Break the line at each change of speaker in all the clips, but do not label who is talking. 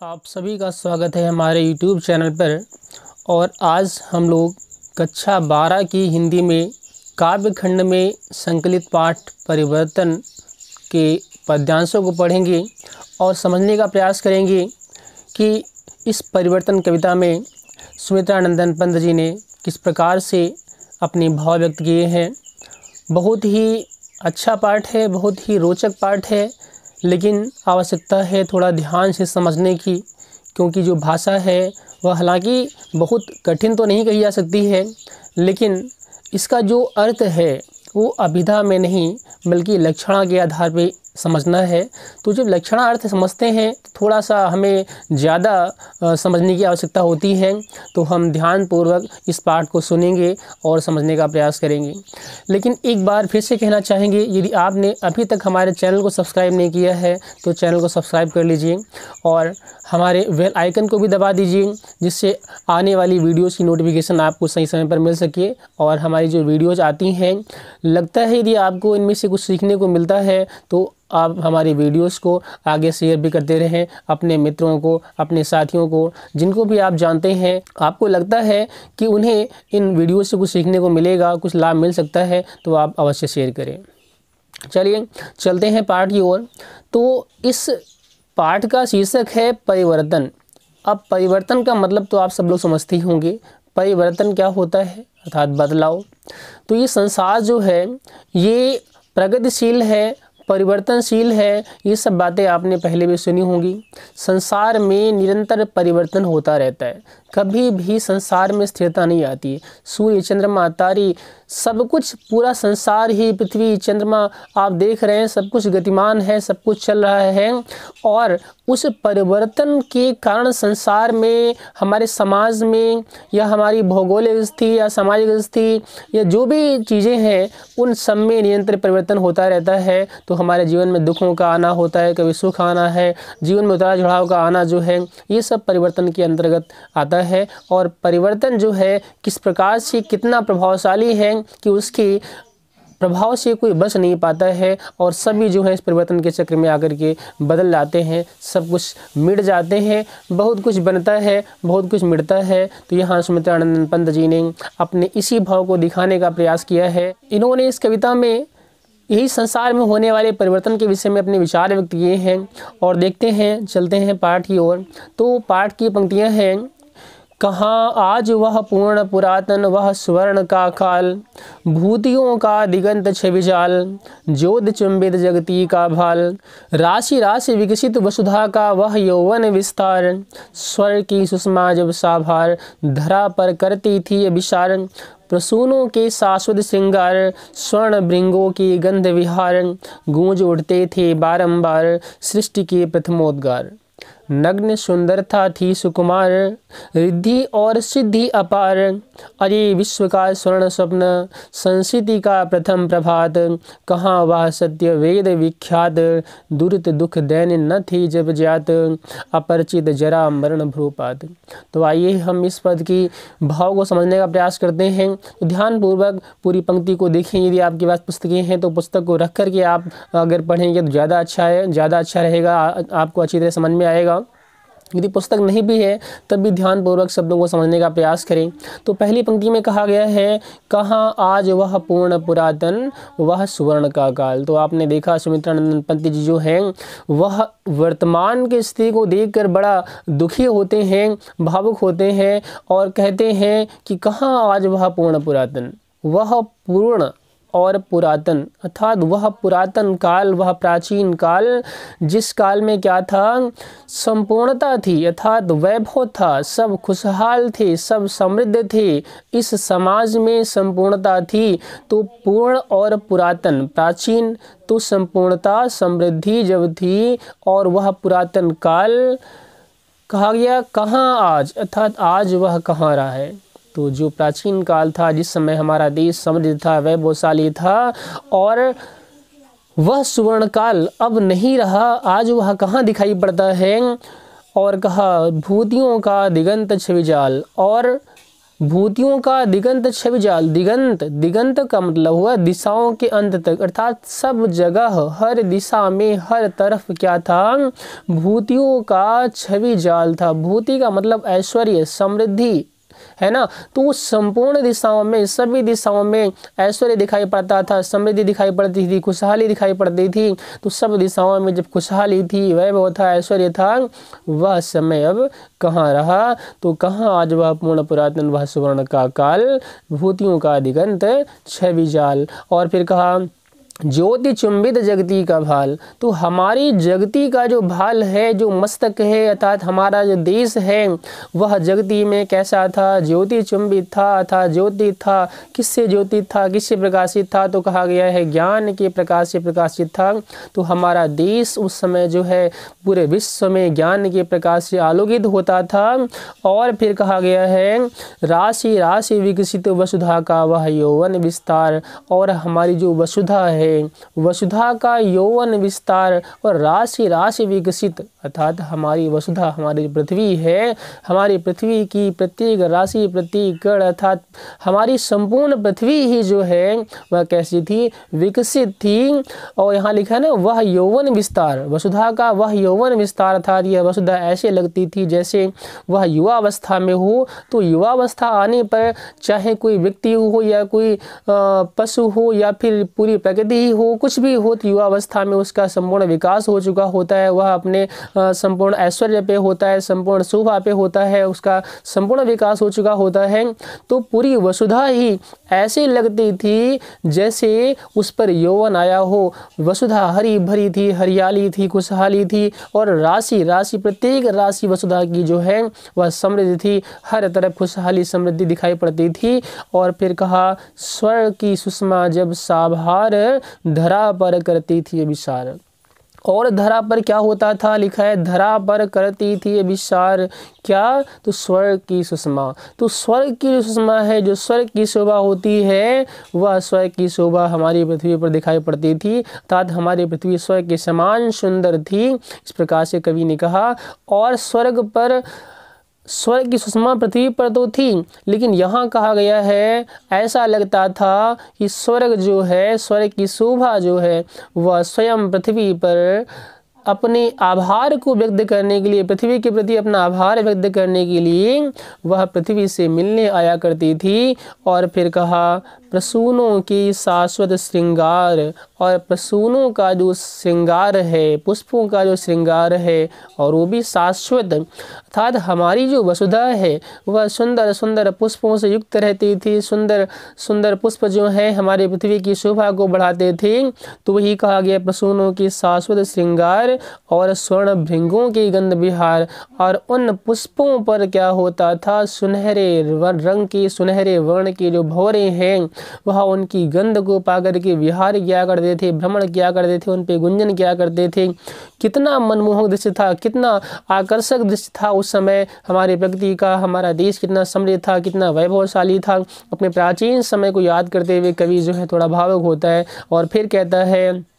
आप सभी का स्वागत है हमारे YouTube चैनल पर। और आज हम लोग कक्षा 12 की हिंदी में काव्य खंड में संकलित पाठ परिवर्तन के पद्यांशों को पढ़ेंगे और समझने का प्रयास करेंगे कि इस परिवर्तन कविता में सुमित्रा नंदन पंत जी ने किस प्रकार से अपने भाव व्यक्त किए हैं। बहुत ही अच्छा पाठ है, बहुत ही रोचक पाठ है, लेकिन आवश्यकता है थोड़ा ध्यान से समझने की, क्योंकि जो भाषा है वह हालांकि बहुत कठिन तो नहीं कही जा सकती है, लेकिन इसका जो अर्थ है वो अभिधा में नहीं बल्कि लक्षणा के आधार पे समझना है। तो जब लक्षणा अर्थ समझते हैं तो थोड़ा सा हमें ज़्यादा समझने की आवश्यकता होती है। तो हम ध्यानपूर्वक इस पाठ को सुनेंगे और समझने का प्रयास करेंगे। लेकिन एक बार फिर से कहना चाहेंगे, यदि आपने अभी तक हमारे चैनल को सब्सक्राइब नहीं किया है तो चैनल को सब्सक्राइब कर लीजिए और हमारे बेल आइकन को भी दबा दीजिए, जिससे आने वाली वीडियोज़ की नोटिफिकेशन आपको सही समय पर मिल सके। और हमारी जो वीडियोज़ आती हैं, लगता है यदि आपको इनमें से कुछ सीखने को मिलता है तो आप हमारी वीडियोस को आगे शेयर भी करते रहें अपने मित्रों को, अपने साथियों को, जिनको भी आप जानते हैं आपको लगता है कि उन्हें इन वीडियो से कुछ सीखने को मिलेगा, कुछ लाभ मिल सकता है, तो आप अवश्य शेयर करें। चलिए चलते हैं पाठ की ओर। तो इस पाठ का शीर्षक है परिवर्तन। अब परिवर्तन का मतलब तो आप सब लोग समझते ही होंगे। परिवर्तन क्या होता है, अर्थात बदलाव। तो ये संसार जो है ये प्रगतिशील है, परिवर्तनशील है, ये सब बातें आपने पहले भी सुनी होंगी। संसार में निरंतर परिवर्तन होता रहता है, कभी भी संसार में स्थिरता नहीं आती है। सूर्य, चंद्रमा, तारे, सब कुछ, पूरा संसार ही, पृथ्वी, चंद्रमा आप देख रहे हैं, सब कुछ गतिमान है, सब कुछ चल रहा है। और उस परिवर्तन के कारण संसार में, हमारे समाज में, या हमारी भौगोलिक स्थिति या सामाजिक स्थिति या जो भी चीज़ें हैं उन सब में निरंतर परिवर्तन होता रहता है। तो हमारे जीवन में दुखों का आना होता है, कभी सुख आना है, जीवन में उतार चढ़ाव का आना जो है ये सब परिवर्तन के अंतर्गत आता है। और परिवर्तन जो है किस प्रकार से, कितना प्रभावशाली है कि उसके प्रभाव से कोई बच नहीं पाता है और सभी जो है इस परिवर्तन के चक्र में आकर के बदल जाते हैं, सब कुछ मिट जाते हैं, बहुत कुछ बनता है, बहुत कुछ मिटता है। तो यहाँ सुमित्रा नंदन पंत जी ने अपने इसी भाव को दिखाने का प्रयास किया है। इन्होंने इस कविता में यही संसार में होने वाले परिवर्तन के विषय में अपने विचार व्यक्त किए हैं। और देखते हैं, चलते हैं पाठ की ओर। तो पाठ की पंक्तियाँ हैं, कहाँ आज वह पूर्ण पुरातन वह स्वर्ण का काल, भूतियों का दिगंत छवि जाल, ज्योत चुंबित जगती का भाल, राशि राशि विकसित वसुधा का वह यौवन विस्तार, स्वर की सुषमा जब साभार, धरा पर करती थी विशार, प्रसूनों के शाश्वत श्रृंगार, स्वर्ण भृंगों की गंध विहार, गूंज उठते थे बारंबार सृष्टि के प्रथमोद्गार, नग्न सुंदरता थी सुकुमार, रिद्धि और सिद्धि अपार, अरे विश्व का स्वर्ण स्वप्न, संस्कृति का प्रथम प्रभात, कहाँ वह सत्य वेद विख्यात, दुरित दुख दैन न थी जब जात, अपरिचित जरा मरण भ्रूपात। तो आइए हम इस पद की भाव को समझने का प्रयास करते हैं। तो ध्यानपूर्वक पूरी पंक्ति को देखें। यदि आपके पास पुस्तकें हैं तो पुस्तक को रख करके आप अगर पढ़ेंगे तो ज़्यादा अच्छा है, ज़्यादा अच्छा रहेगा, आपको अच्छी तरह समझ में आएगा। यदि पुस्तक नहीं भी है तब भी ध्यानपूर्वक शब्दों को समझने का प्रयास करें। तो पहली पंक्ति में कहा गया है, कहाँ आज वह पूर्ण पुरातन वह सुवर्ण का काल। तो आपने देखा सुमित्रा नंदन पंत जी जो हैं वह वर्तमान की स्थिति को देखकर बड़ा दुखी होते हैं, भावुक होते हैं और कहते हैं कि कहाँ आज वह पूर्ण पुरातन, वह पूर्ण और पुरातन, अर्थात वह पुरातन काल, वह प्राचीन काल जिस काल में क्या था, संपूर्णता थी, अर्थात वैभव था, सब खुशहाल थे, सब समृद्ध थे, इस समाज में संपूर्णता थी। तो पूर्ण और पुरातन, प्राचीन तो संपूर्णता समृद्धि जब थी और वह पुरातन काल कहा गया, कहाँ आज, अर्थात आज वह कहाँ रहा है। तो जो प्राचीन काल था, जिस समय हमारा देश समृद्ध था, वैभवशाली था, और वह सुवर्ण काल अब नहीं रहा, आज वह कहाँ दिखाई पड़ता है। और कहा भूतियों का दिगंत छवि जाल, और भूतियों का दिगंत छवि जाल। दिगंत, दिगंत का मतलब हुआ दिशाओं के अंत तक, अर्थात सब जगह, हर दिशा में, हर तरफ क्या था, भूतियों का छवि जाल था। भूति का मतलब ऐश्वर्य, समृद्धि, है ना। तो उस संपूर्ण दिशाओं में, सभी दिशाओं में ऐश्वर्य दिखाई पड़ता था, समृद्धि दिखाई पड़ती थी, खुशहाली दिखाई पड़ती थी। तो सब दिशाओं में जब खुशहाली थी, वैभव था, ऐश्वर्य था, वह समय अब कहाँ रहा। तो कहाँ आज वह पूर्ण पुरातन वह सुवर्ण का काल, भूतियों का दिगंत छवि जाल। और फिर कहा ज्योति चुंबित जगती का भाल। तो हमारी जगती का जो भाल है, जो मस्तक है, अर्थात हमारा जो देश है, वह जगती में कैसा था, ज्योति चुंबित था, अर्थात ज्योति था। किससे ज्योति था, किससे प्रकाशित था, तो कहा गया है ज्ञान के प्रकाश से प्रकाशित था। तो हमारा देश उस समय जो है पूरे विश्व में ज्ञान के प्रकाश से आलोकित होता था। और फिर कहा गया है राशि राशि विकसित वसुधा का वह यौवन विस्तार। और हमारी जो वसुधा है, वसुधा का यौवन विस्तार और राशि राशि विकसित, अर्थात हमारी वसुधा, हमारी पृथ्वी है, हमारी पृथ्वी की प्रत्येक राशि, प्रत्येक कण, अर्थात हमारी संपूर्ण पृथ्वी ही जो है वह कैसी थी, विकसित थी। और यहाँ लिखा है ना वह यौवन विस्तार, वसुधा का वह यौवन विस्तार, अर्थात यह वसुधा ऐसे लगती थी जैसे वह युवावस्था में हो। तो युवावस्था आने पर चाहे कोई व्यक्ति हो या कोई पशु हो या फिर पूरी प्रकृति ही हो, कुछ भी हो, तो युवावस्था में उसका संपूर्ण विकास हो चुका होता है, वह अपने संपूर्ण ऐश्वर्य पे होता है, संपूर्ण शोभा पे होता है, उसका संपूर्ण विकास हो चुका होता है। तो पूरी वसुधा ही ऐसे लगती थी जैसे उस पर यौवन आया हो। वसुधा हरी भरी थी, हरियाली थी, खुशहाली थी, और राशि राशि, प्रत्येक राशि वसुधा की जो है वह समृद्धि थी, हर तरफ खुशहाली समृद्धि दिखाई पड़ती थी। और फिर कहा स्वर्ग की सुषमा जब साभार धरा पर करती थी विचार। और धरा पर क्या होता था, लिखा है धरा पर करती थी विचार, क्या, तो स्वर्ग की सुषमा। तो स्वर्ग की जो सुषमा है, जो स्वर्ग की शोभा होती है, वह स्वर्ग की शोभा हमारी पृथ्वी पर दिखाई पड़ती थी, अर्थात हमारी पृथ्वी स्वर्ग के समान सुंदर थी, इस प्रकार से कवि ने कहा। और स्वर्ग की सुषमा पृथ्वी पर तो थी, लेकिन यहाँ कहा गया है ऐसा लगता था कि स्वर्ग जो है, स्वर्ग की शोभा जो है, वह स्वयं पृथ्वी पर अपने आभार को व्यक्त करने के लिए, पृथ्वी के प्रति अपना आभार व्यक्त करने के लिए वह पृथ्वी से मिलने आया करती थी। और फिर कहा प्रसूनों की शाश्वत श्रृंगार। और प्रसूनों का जो श्रृंगार है, पुष्पों का जो श्रृंगार है, और वो भी शाश्वत, अर्थात हमारी जो वसुधा है वह सुंदर सुंदर पुष्पों से युक्त रहती थी। सुंदर सुंदर पुष्प जो है हमारी पृथ्वी की शोभा को बढ़ाते थे। तो वही कहा गया प्रसूनों की शाश्वत श्रृंगार और स्वर्ण भृंगों की गंध विहार। और उन पुष्पों पर क्या होता था, सुनहरे रंग की, सुनहरे वर्ण के जो भौरे हैं, वह उनकी गंध को पाकर के विहार किया करते थे, भ्रमण किया करते थे, उन पे गुंजन किया करते थे। कितना मनमोहक दृश्य था, कितना आकर्षक दृश्य था उस समय हमारी प्रकृति का। हमारा देश कितना समृद्ध था, कितना वैभवशाली था। अपने प्राचीन समय को याद करते हुए कवि जो है थोड़ा भावुक होता है। और फिर कहता है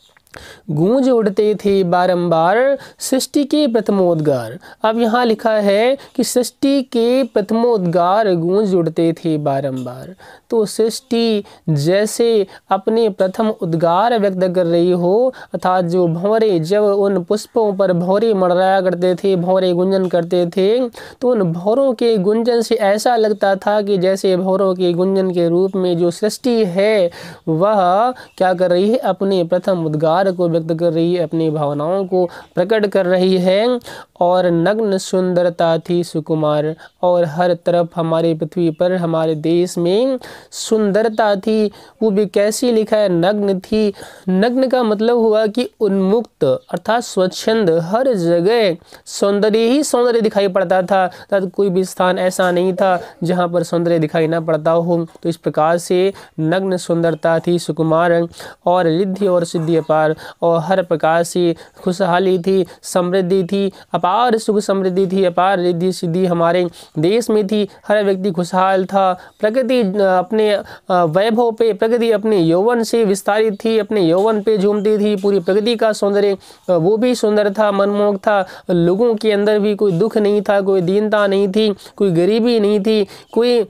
गूंज उठते थे बारंबार सृष्टि के प्रथमोद्गार। अब यहाँ लिखा है कि सृष्टि के प्रथमोद्गार गूंज उठते थे बारंबार। तो सृष्टि जैसे अपने प्रथम उद्गार व्यक्त कर रही हो, अर्थात जो भंवरे, जब उन पुष्पों पर भंवरे मंडराया करते थे, भंवरे गुंजन करते थे, तो उन भंवरों के गुंजन से ऐसा लगता था कि जैसे भंवरों के गुंजन के रूप में जो सृष्टि है वह क्या कर रही है, अपने प्रथम उद्गार को व्यक्त कर रही है, अपनी भावनाओं को प्रकट कर रही है। और नग्न सुंदरता थी सुकुमार। और हर तरफ हमारी पृथ्वी पर, हमारे देश में सुंदरता थी, वो भी कैसी, लिखा है नग्न थी। नग्न का मतलब हुआ कि उन्मुक्त, अर्थात स्वच्छंद, हर जगह सौंदर्य ही सौंदर्य दिखाई पड़ता था, तब कोई भी स्थान ऐसा नहीं था जहाँ पर सौंदर्य दिखाई ना पड़ता हो। तो इस प्रकार से नग्न सुंदरता थी सुकुमार, और रिद्धि और सिद्धि अपार, और हर प्रकार से खुशहाली थी, समृद्धि थी, अपार सुख समृद्धि थी, अपार रिद्धि सिद्धि हमारे देश में थी। हर व्यक्ति खुशहाल था, प्रकृति अपने वैभव पे, प्रकृति अपने यौवन से विस्तारित थी, अपने यौवन पे झूमती थी। पूरी प्रकृति का सौंदर्य वो भी सुंदर था, मनमोहक था। लोगों के अंदर भी कोई दुख नहीं था, कोई दीनता नहीं थी, कोई गरीबी नहीं थी, कोई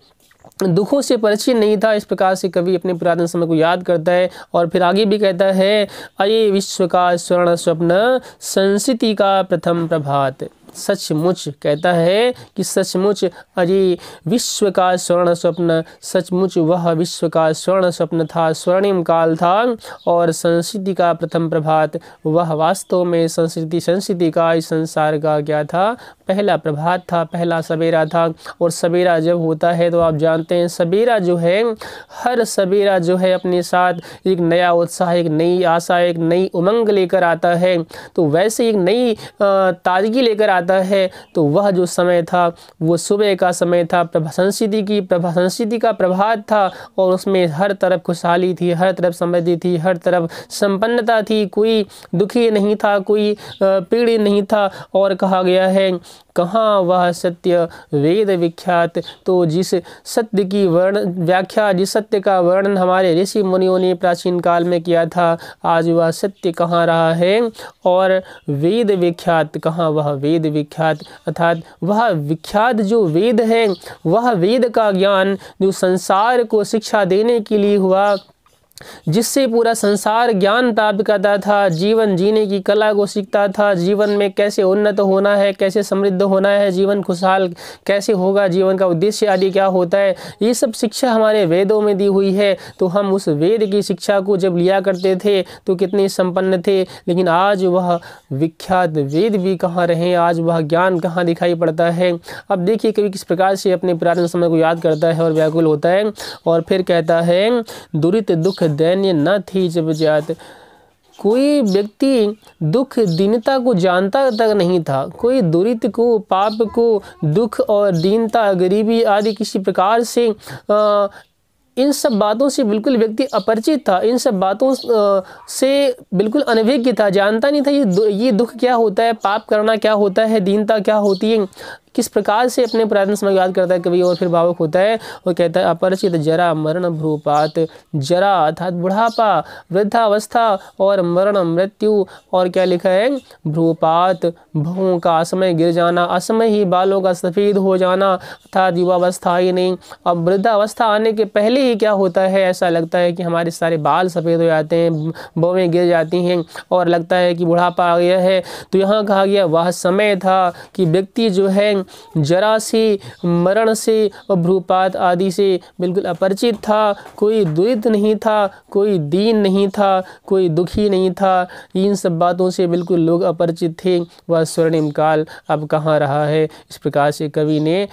दुखों से परिचित नहीं था। इस प्रकार से कवि अपने पुरातन समय को याद करता है और फिर आगे भी कहता है, अये विश्व का स्वर्ण स्वप्न संस्कृति का प्रथम प्रभात। सचमुच कहता है कि सचमुच अजय विश्व का स्वर्ण स्वप्न, सचमुच वह विश्व का स्वर्ण स्वप्न था, स्वर्णिम काल था और संस्कृति का प्रथम प्रभात, वह वास्तव में संस्कृति का इस संसार का क्या था, पहला प्रभात था, पहला सवेरा था। और सवेरा जब होता है तो आप जानते हैं सवेरा जो है, हर सवेरा जो है अपने साथ एक नया उत्साह, एक नई आशा, एक नई उमंग लेकर आता है। तो वैसे एक नई ताजगी लेकर आता है। तो वह जो समय था वो सुबह का समय था, संस्कृति का प्रभात था और उसमें हर तरफ खुशहाली थी, हर तरफ समृद्धि थी, हर तरफ संपन्नता थी, कोई दुखी नहीं था, कोई पीड़ित नहीं था। और कहा गया है, कहाँ वह सत्य वेद विख्यात। तो जिस सत्य की व्याख्या, जिस सत्य का वर्णन हमारे ऋषि मुनियों ने प्राचीन काल में किया था, आज वह सत्य कहाँ रहा है। और वेद विख्यात, कहाँ वह वेद विख्यात, अर्थात वह विख्यात जो वेद है, वह वेद का ज्ञान जो संसार को शिक्षा देने के लिए हुआ, जिससे पूरा संसार ज्ञान प्राप्त करता था, जीवन जीने की कला को सीखता था, जीवन में कैसे उन्नत होना है, कैसे समृद्ध होना है, जीवन खुशहाल कैसे होगा, जीवन का उद्देश्य आदि क्या होता है, ये सब शिक्षा हमारे वेदों में दी हुई है। तो हम उस वेद की शिक्षा को जब लिया करते थे तो कितने संपन्न थे। लेकिन आज वह विख्यात वेद भी कहाँ रहे, आज वह ज्ञान कहाँ दिखाई पड़ता है। अब देखिए कवि किस प्रकार से अपने पुराने समय को याद करता है और व्याकुल होता है। और फिर कहता है, दुरित दुख दैन्य न थी जब जात। कोई व्यक्ति दुख दीनता को जानता तक नहीं था, कोई दुरित को, पाप को, दुख और दीनता, गरीबी आदि किसी प्रकार से इन सब बातों से बिल्कुल व्यक्ति अपरिचित था, इन सब बातों से बिल्कुल अनभिज्ञ था, जानता नहीं था ये दुख क्या होता है, पाप करना क्या होता है, दीनता क्या होती है। किस प्रकार से अपने पुरातन समय याद करता है कवि और फिर भावुक होता है और कहता है, अपरिचित जरा मरण भ्रूपात। जरा अर्थात बुढ़ापा, वृद्धावस्था और मरण मृत्यु। और क्या लिखा है, भ्रूपात, भवों का असमय गिर जाना, असमय ही बालों का सफ़ेद हो जाना, अर्थात युवावस्था ही नहीं। अब वृद्धावस्था आने के पहले ही क्या होता है, ऐसा लगता है कि हमारे सारे बाल सफ़ेद हो जाते हैं, भवें गिर जाती हैं और लगता है कि बुढ़ापा आ गया है। तो यहाँ कहा गया वह समय था कि व्यक्ति जो है जरा से, मरण से और भ्रूपात आदि से बिल्कुल अपरिचित था, कोई दुरित नहीं था, कोई दीन नहीं था, कोई दुखी नहीं था, इन सब बातों से बिल्कुल लोग अपरिचित थे। वह स्वर्णिम काल अब कहाँ रहा है। इस प्रकार से कवि ने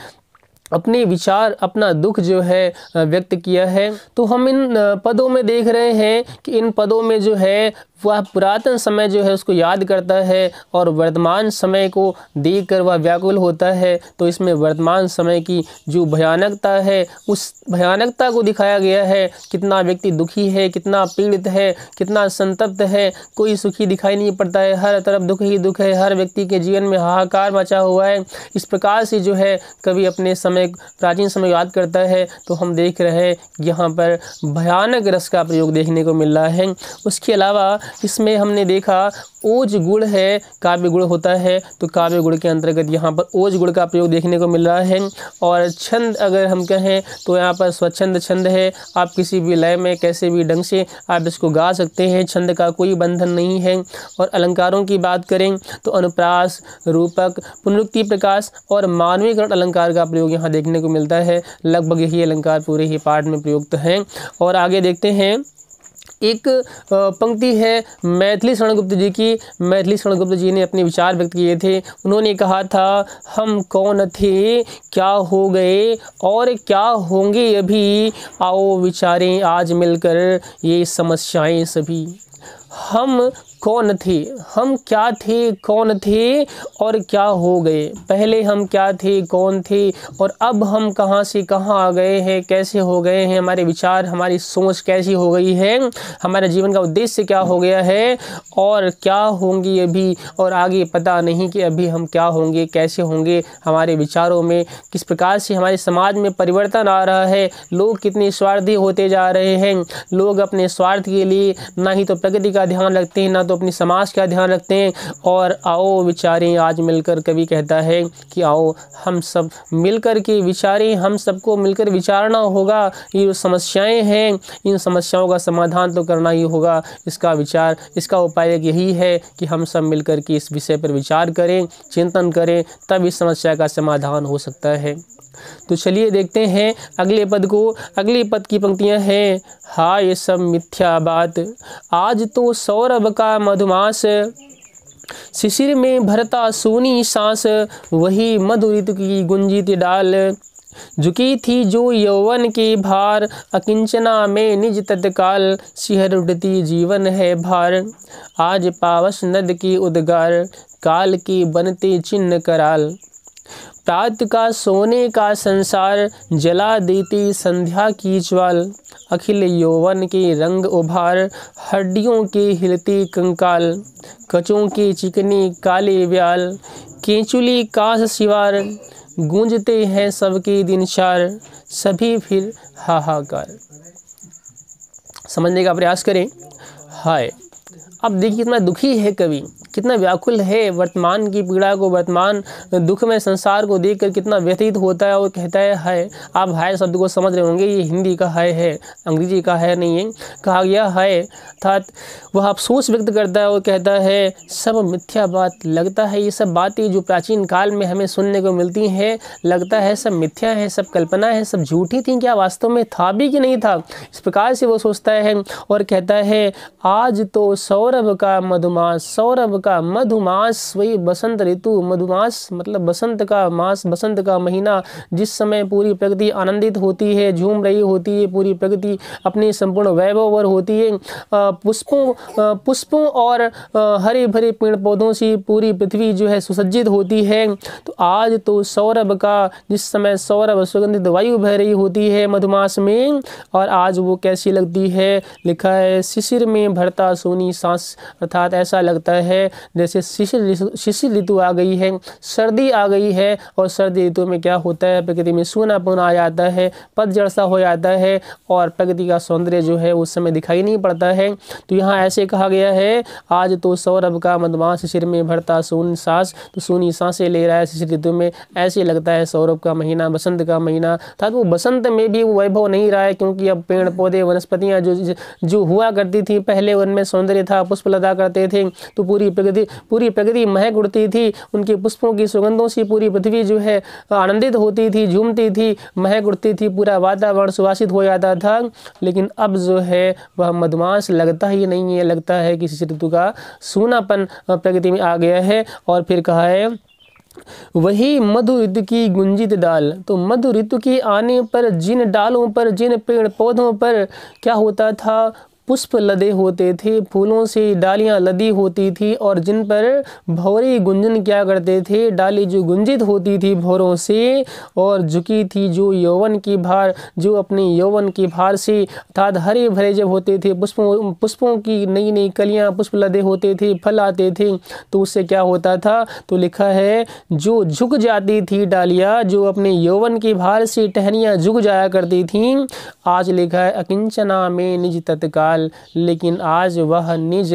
अपने विचार, अपना दुख जो है व्यक्त किया है। तो हम इन पदों में देख रहे हैं कि इन पदों में जो है वह पुरातन समय जो है उसको याद करता है और वर्तमान समय को देखकर वह व्याकुल होता है। तो इसमें वर्तमान समय की जो भयानकता है, उस भयानकता को दिखाया गया है। कितना व्यक्ति दुखी है, कितना पीड़ित है, कितना संतप्त है, कोई सुखी दिखाई नहीं पड़ता है, हर तरफ दुख ही दुख है, हर व्यक्ति के जीवन में हाहाकार मचा हुआ है। इस प्रकार से जो है कवि अपने समय, प्राचीन समय याद करता है। तो हम देख रहे हैं यहाँ पर भयानक रस का प्रयोग देखने को मिल रहा है। उसके अलावा इसमें हमने देखा ओज गुण है, काव्य गुण होता है, तो काव्य गुण के अंतर्गत यहाँ पर ओज गुण का प्रयोग देखने को मिल रहा है। और छंद अगर हम कहें तो यहाँ पर स्वच्छंद छंद है, आप किसी भी लय में कैसे भी ढंग से आप इसको गा सकते हैं, छंद का कोई बंधन नहीं है। और अलंकारों की बात करें तो अनुप्रास, रूपक, पुनरुक्ति प्रकाश और मानवीकरण अलंकार का प्रयोग यहाँ देखने को मिलता है। लगभग यही अलंकार पूरे ही पाठ में प्रयुक्त हैं। और आगे देखते हैं, एक पंक्ति है मैथिली शरण गुप्त जी की। मैथिली शरण गुप्त जी ने अपने विचार व्यक्त किए थे। उन्होंने कहा था, हम कौन थे, क्या हो गए और क्या होंगे अभी, आओ विचारें आज मिलकर ये समस्याएं सभी। हम कौन थे, हम क्या थे, कौन थे और क्या हो गए। पहले हम क्या थे, कौन थे और अब हम कहाँ से कहाँ आ गए हैं, कैसे हो गए हैं, हमारे विचार, हमारी सोच कैसी हो गई है, हमारे जीवन का उद्देश्य क्या हो गया है और क्या होंगी अभी, और आगे पता नहीं कि अभी हम क्या होंगे, कैसे होंगे। हमारे विचारों में किस प्रकार से हमारे समाज में परिवर्तन आ रहा है, लोग कितने स्वार्थी होते जा रहे हैं। लोग अपने स्वार्थ के लिए ना ही तो प्रकृति का ध्यान रखते हैं, ना तो अपनी समाज का ध्यान रखते हैं। और आओ विचारें आज मिलकर, कवि कहता है कि आओ हम सब मिलकर के विचारें, हम सबको मिलकर विचारना होगा। ये जो समस्याएं हैं, इन समस्याओं का समाधान तो करना ही होगा। इसका विचार, इसका उपाय यही है कि हम सब मिलकर के इस विषय पर विचार करें, चिंतन करें, तब इस समस्या का समाधान हो सकता है। तो चलिए देखते हैं अगले पद को। अगले पद की पंक्तियां हैं, हाय ये सब मिथ्या बात, आज तो सौरभ का मधुमास, शिशिर में भरता सोनी सांस, वही मधु ऋतु की गुंजित डाल, झुकी थी जो यौवन के भार, अकिंचना में निज तत्काल, सिहर उठती जीवन है भार, आज पावस नद की उद्गार, काल की बनते चिन्ह कराल, प्रात का सोने का संसार, जला देती संध्या की ज्वाल, अखिल यौवन के रंग उभार, हड्डियों के हिलते कंकाल, कचों के चिकने काले व्याल, केंचुली कास शिवार, गूंजते हैं सबके दिन चार, सभी फिर हाहाकार। समझने का प्रयास करें। हाय, अब देखिए कितना दुखी है कवि, कितना व्याकुल है, वर्तमान की पीड़ा को, वर्तमान दुख में संसार को देखकर कितना व्यथित होता है और कहता है हाय। आप हाय शब्द को समझ रहे होंगे, ये हिंदी का हाय है, अंग्रेजी का हाय नहीं है। कहा गया हाय अर्थात वह अफसोस व्यक्त करता है और कहता है सब मिथ्या बात, लगता है ये सब बातें जो प्राचीन काल में हमें सुनने को मिलती हैं, लगता है सब मिथ्या है, सब कल्पना है, सब झूठी थी, क्या वास्तव में था भी कि नहीं था। इस प्रकार से वो सोचता है और कहता है आज तो सौरभ का मधुमास, सौरभ का मधुमास, वही बसंत ऋतु, मधुमास मतलब बसंत का मास, बसंत का महीना, जिस समय पूरी प्रकृति आनंदित होती है, झूम रही होती है, पूरी प्रकृति अपनी संपूर्ण वैभव पर होती है, पुष्पों और हरे भरे पेड़ पौधों से पूरी पृथ्वी जो है सुसज्जित होती है। तो आज तो सौरभ का, जिस समय सौरभ सुगंधित वायु बह रही होती है मधुमास में, और आज वो कैसी लगती है, लिखा है शिशिर में भरता सोनी सांस, अर्थात ऐसा लगता है जैसे शिशिर ऋतु आ गई है, सर्दी आ गई है। और सर्दी ऋतु में क्या होता है, प्रकृति में सूनापन आ जाता है, पतझड़ सा हो जाता है और प्रकृति का सौंदर्य जो है उस समय दिखाई नहीं पड़ता है। तो यहाँ ऐसे कहा गया है आज तो सौरभ का मधुमास, शिशिर में भरता सोनी सांस, तो सोनी सांसें ले रहा है शिशिर ऋतु में, ऐसे लगता है सौरभ का महीना, बसंत का महीना। अर्थात वो बसंत में भी वो वैभव नहीं रहा है, क्योंकि अब पेड़ पौधे वनस्पतियाँ जो हुआ करती थी पहले, उनमें सौंदर्य था, पुष्प लदा करते थे, तो पूरी प्रकृति महक उठती थी, उनके पुष्पों की सुगंधों से पूरी पृथ्वी जो है आनंदित होती थी, झूमती थी, महक उठती थी, पूरा वातावरण सुवासित हो जाता था। लेकिन अब जो है वह मधुमास लगता ही नहीं है, लगता है कि शिशिर ऋतु का सूनापन प्रकृति में आ गया है। और फिर कहा है वही मधु ऋतु की गुंजित डाल, तो मधु ऋतु के आने पर जिन डालों पर, जिन पेड़ पौधों पर क्या होता था, पुष्प लदे होते थे, फूलों से डालियां लदी होती थी, और जिन पर भौरे गुंजन क्या करते थे, डाली जो गुंजित होती थी भौरों से, और झुकी थी जो यौवन की भार, जो अपने यौवन की भार से, अर्थात हरे भरे जब होते थे, पुष्पों की नई नई कलियां, पुष्प लदे होते थे, फल आते थे, तो उससे क्या होता था, तो लिखा है जो झुक जाती थी डालियां, जो अपने यौवन की भार से टहनियां झुक जाया करती थीं, आज लिखा है अकिंचना में निज तत्काल, लेकिन आज वह निज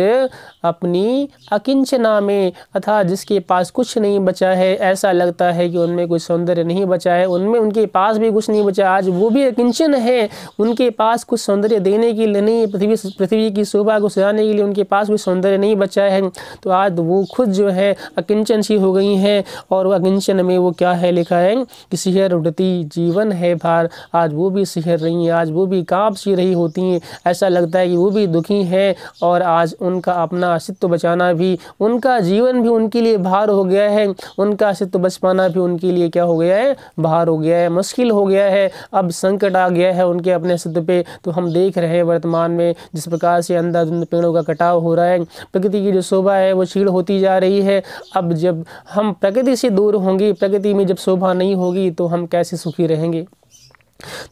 अपनी अकिंचना में, अर्थात जिसके पास कुछ नहीं बचा है, ऐसा लगता है कि उनमें कोई सौंदर्य नहीं बचा है, उनमें उनके पास भी कुछ नहीं बचा, आज वो भी अकिंचन है, उनके पास कुछ सौंदर्य देने के लिए नहीं, पृथ्वी की शोभा को सजाने के लिए उनके पास भी सौंदर्य नहीं बचा है। तो आज वो खुद जो है अकिंचन सी हो गई हैं, और वह अकिंचन में वो क्या है, लिखा है कि सिहर उठती जीवन है भार, आज वो भी सिहर रही हैं, आज वो भी कांप सी रही होती हैं, ऐसा लगता है कि वो भी दुखी हैं, और आज उनका अपना अस्तित्व बचाना भी, उनका जीवन भी उनके लिए भार हो गया है, उनका अस्तित्व बच पाना भी उनके लिए क्या हो गया है, भार हो गया है, मुश्किल हो गया है, अब संकट आ गया है उनके अपने अस्तित्व पे। तो हम देख रहे हैं वर्तमान में जिस प्रकार से अंधाधुंध पेड़ों का कटाव हो रहा है, प्रकृति की जो शोभा है वो क्षीण होती जा रही है। अब जब हम प्रकृति से दूर होंगे, प्रकृति में जब शोभा नहीं होगी, तो हम कैसे सुखी रहेंगे।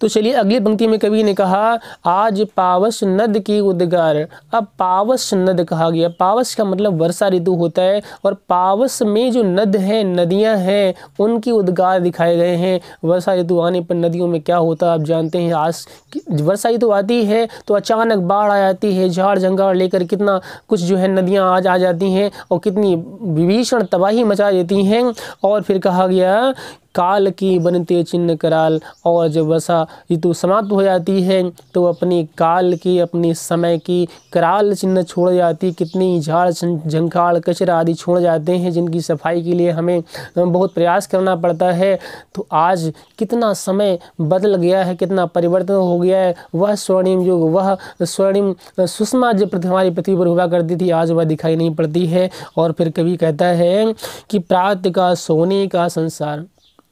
तो चलिए अगली पंक्ति में कवि ने कहा, आज पावस नद की उद्गार। अब पावस नद कहा गया, पावस का मतलब वर्षा ऋतु होता है, और पावस में जो नद है, नदियां हैं, उनकी उद्गार दिखाए गए हैं। वर्षा ऋतु आने पर नदियों में क्या होता है आप जानते हैं। आज वर्षा ऋतु आती है तो अचानक बाढ़ आ जाती है, झाड़ जंगाड़ लेकर कितना कुछ जो है नदियाँ आज आ जाती हैं और कितनी भीषण तबाही मचा देती हैं। और फिर कहा गया, काल की बनते चिन्ह कराल। और जब वर्षा ऋतु समाप्त हो जाती है तो अपनी काल की, अपनी समय की कराल चिन्ह छोड़ जाती। कितनी झाड़ झंखाड़ कचरा आदि छोड़ जाते हैं जिनकी सफाई के लिए हमें बहुत प्रयास करना पड़ता है। तो आज कितना समय बदल गया है, कितना परिवर्तन हो गया है। वह स्वर्णिम युग, वह स्वर्णिम सुषमा जो हमारी पृथ्वी पर हुआ करती थी, आज वह दिखाई नहीं पड़ती है। और फिर कवि कहता है कि प्रातः का सोने का संसार,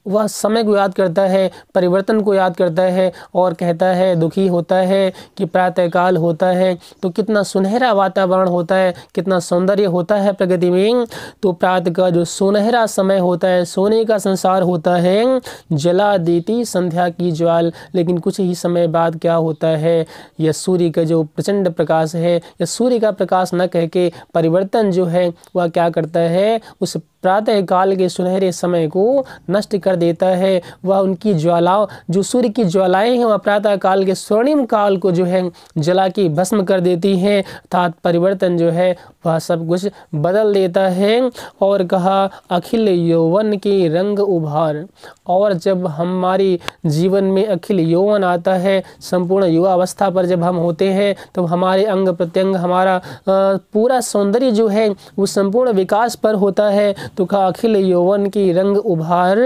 वह समय को याद करता है, परिवर्तन को याद करता है और कहता है, दुखी होता है कि प्रातःकाल होता है तो कितना सुनहरा वातावरण होता है, कितना सौंदर्य होता है प्रकृति में। तो प्रातः का जो सुनहरा समय होता है, सोने का संसार होता है, जला देती संध्या की ज्वाल। लेकिन कुछ ही समय बाद क्या होता है, यह सूर्य का जो प्रचंड प्रकाश है, या सूर्य का प्रकाश न कह के परिवर्तन जो है वह क्या करता है, उस प्रातः काल के सुनहरे समय को नष्ट कर देता है। वह उनकी ज्वालाओं, जो सूर्य की ज्वालाएं हैं, वह प्रातः काल के स्वर्णिम काल को जो है जला के भस्म कर देती हैं। अर्थात परिवर्तन जो है वह सब कुछ बदल देता है। और कहा, अखिल यौवन के रंग उभार। और जब हमारी जीवन में अखिल यौवन आता है, संपूर्ण युवा अवस्था पर जब हम होते हैं, तो हमारे अंग प्रत्यंग, हमारा पूरा सौंदर्य जो है वो संपूर्ण विकास पर होता है। तो कहा, अखिल यौवन की रंग उभार,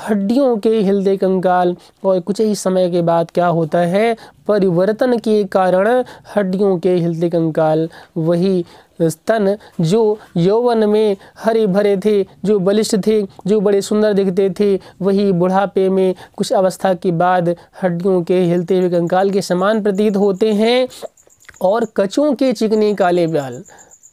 हड्डियों के हिलते कंकाल। और कुछ ही समय के बाद क्या होता है, परिवर्तन के कारण हड्डियों के हिलते कंकाल। वही स्तन जो यौवन में हरे भरे थे, जो बलिष्ठ थे, जो बड़े सुंदर दिखते थे, वही बुढ़ापे में कुछ अवस्था के बाद हड्डियों के हिलते हुए कंकाल के समान प्रतीत होते हैं। और कचों के चिकने काले बाल।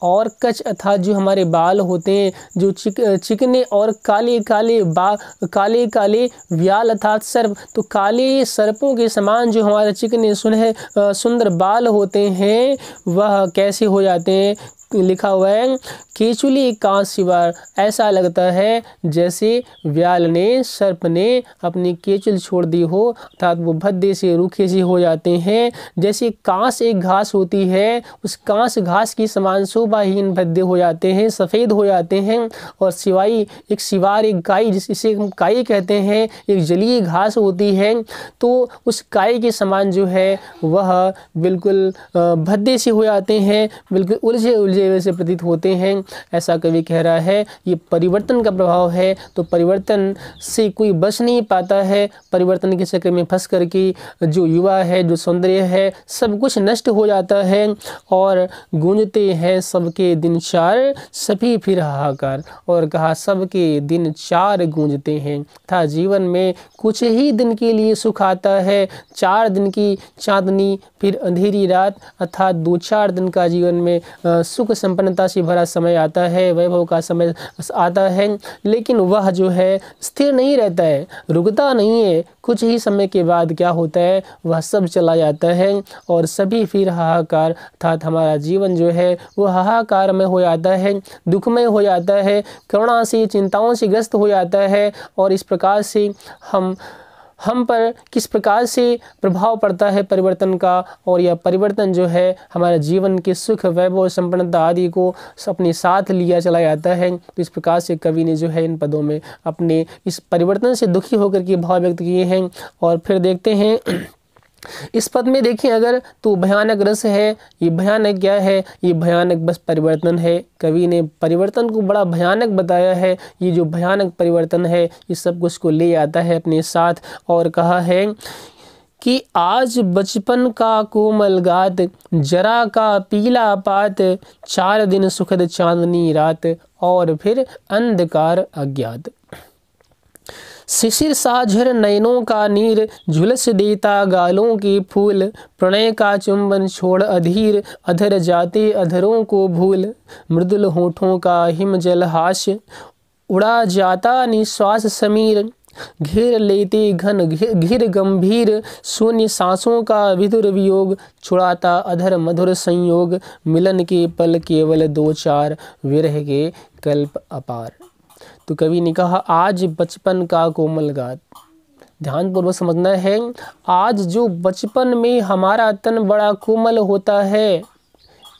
और कच अर्थात जो हमारे बाल होते हैं, जो चिकने और काले काले व्याल अर्थात सर्प। तो काले सर्पों के समान जो हमारे चिकने सुंदर बाल होते हैं, वह कैसे हो जाते हैं। लिखा हुआ है, केचुली कांस शिवार। ऐसा लगता है जैसे व्याल ने, सर्प ने अपनी केचुल छोड़ दी हो, अर्थात वो भद्दे से रूखे से हो जाते हैं। जैसे कांस एक घास होती है, उस कांस घास की समान शोभाहीन भद्दे हो जाते हैं, सफ़ेद हो जाते हैं। और सिवाई एक शिवार, एक गाय, जिसे हम काई कहते हैं, एक जलीय घास होती है। तो उस काई के समान जो है वह बिल्कुल भद्दे से हो जाते हैं, बिल्कुल उलझे वैसे प्रतीत होते हैं। ऐसा कवि कह रहा है, ये परिवर्तन का प्रभाव है। तो परिवर्तन से कोई बच नहीं पाता है। परिवर्तन के चक्र में फंस करके जो युवा है, जो सौंदर्य है, सब कुछ नष्ट हो जाता है। और गूंजते हैं सबके दिन चार, सभी फिर हाहाकार। और कहा, सबके दिन चार गूंजते हैं। था जीवन में कुछ ही दिन के लिए सुख आता है, 4 दिन की चांदनी, फिर अंधेरी रात। अर्थात 2-4 दिन का जीवन में सुख संपन्नता से भरा समय आता है, वैभव का समय आता है। लेकिन वह जो है स्थिर नहीं रहता है, रुकता नहीं है। कुछ ही समय के बाद क्या होता है, वह सब चला जाता है और सभी फिर हाहाकार। अर्थात हमारा जीवन जो है वो हाहाकार में हो जाता है, दुखमय हो जाता है, करुणा से, चिंताओं से ग्रस्त हो जाता है। और इस प्रकार से हम पर किस प्रकार से प्रभाव पड़ता है परिवर्तन का। और यह परिवर्तन जो है हमारे जीवन के सुख, वैभव, संपन्नता आदि को अपने साथ लिया चला जाता है। तो इस प्रकार से कवि ने जो है इन पदों में अपने इस परिवर्तन से दुखी होकर के भाव व्यक्त किए हैं। और फिर देखते हैं इस पद में, देखिए अगर तो भयानक रस है। ये भयानक क्या है, ये भयानक बस परिवर्तन है। कवि ने परिवर्तन को बड़ा भयानक बताया है। ये जो भयानक परिवर्तन है, ये सब कुछ को ले आता है अपने साथ। और कहा है कि आज बचपन का कोमल गात, जरा का पीला पात, 4 दिन सुखद चांदनी रात, और फिर अंधकार अज्ञात। शिशिर साझर नयनों का नीर, झुलस देता गालों के फूल, प्रणय का चुंबन छोड़ अधीर, अधर जाते अधरों को भूल, मृदुल होठों का हिमजल हास, उड़ा जाता निश्वास समीर, घेर लेते घन घिर गंभीर शून्य सांसों का विधुर वियोग, छुड़ाता अधर मधुर संयोग, मिलन के पल केवल दो चार, विरह के कल्प अपार। तो कवि ने कहा आज बचपन का कोमल गात, ध्यानपूर्वक समझना है। आज जो बचपन में हमारा तन बड़ा कोमल होता है,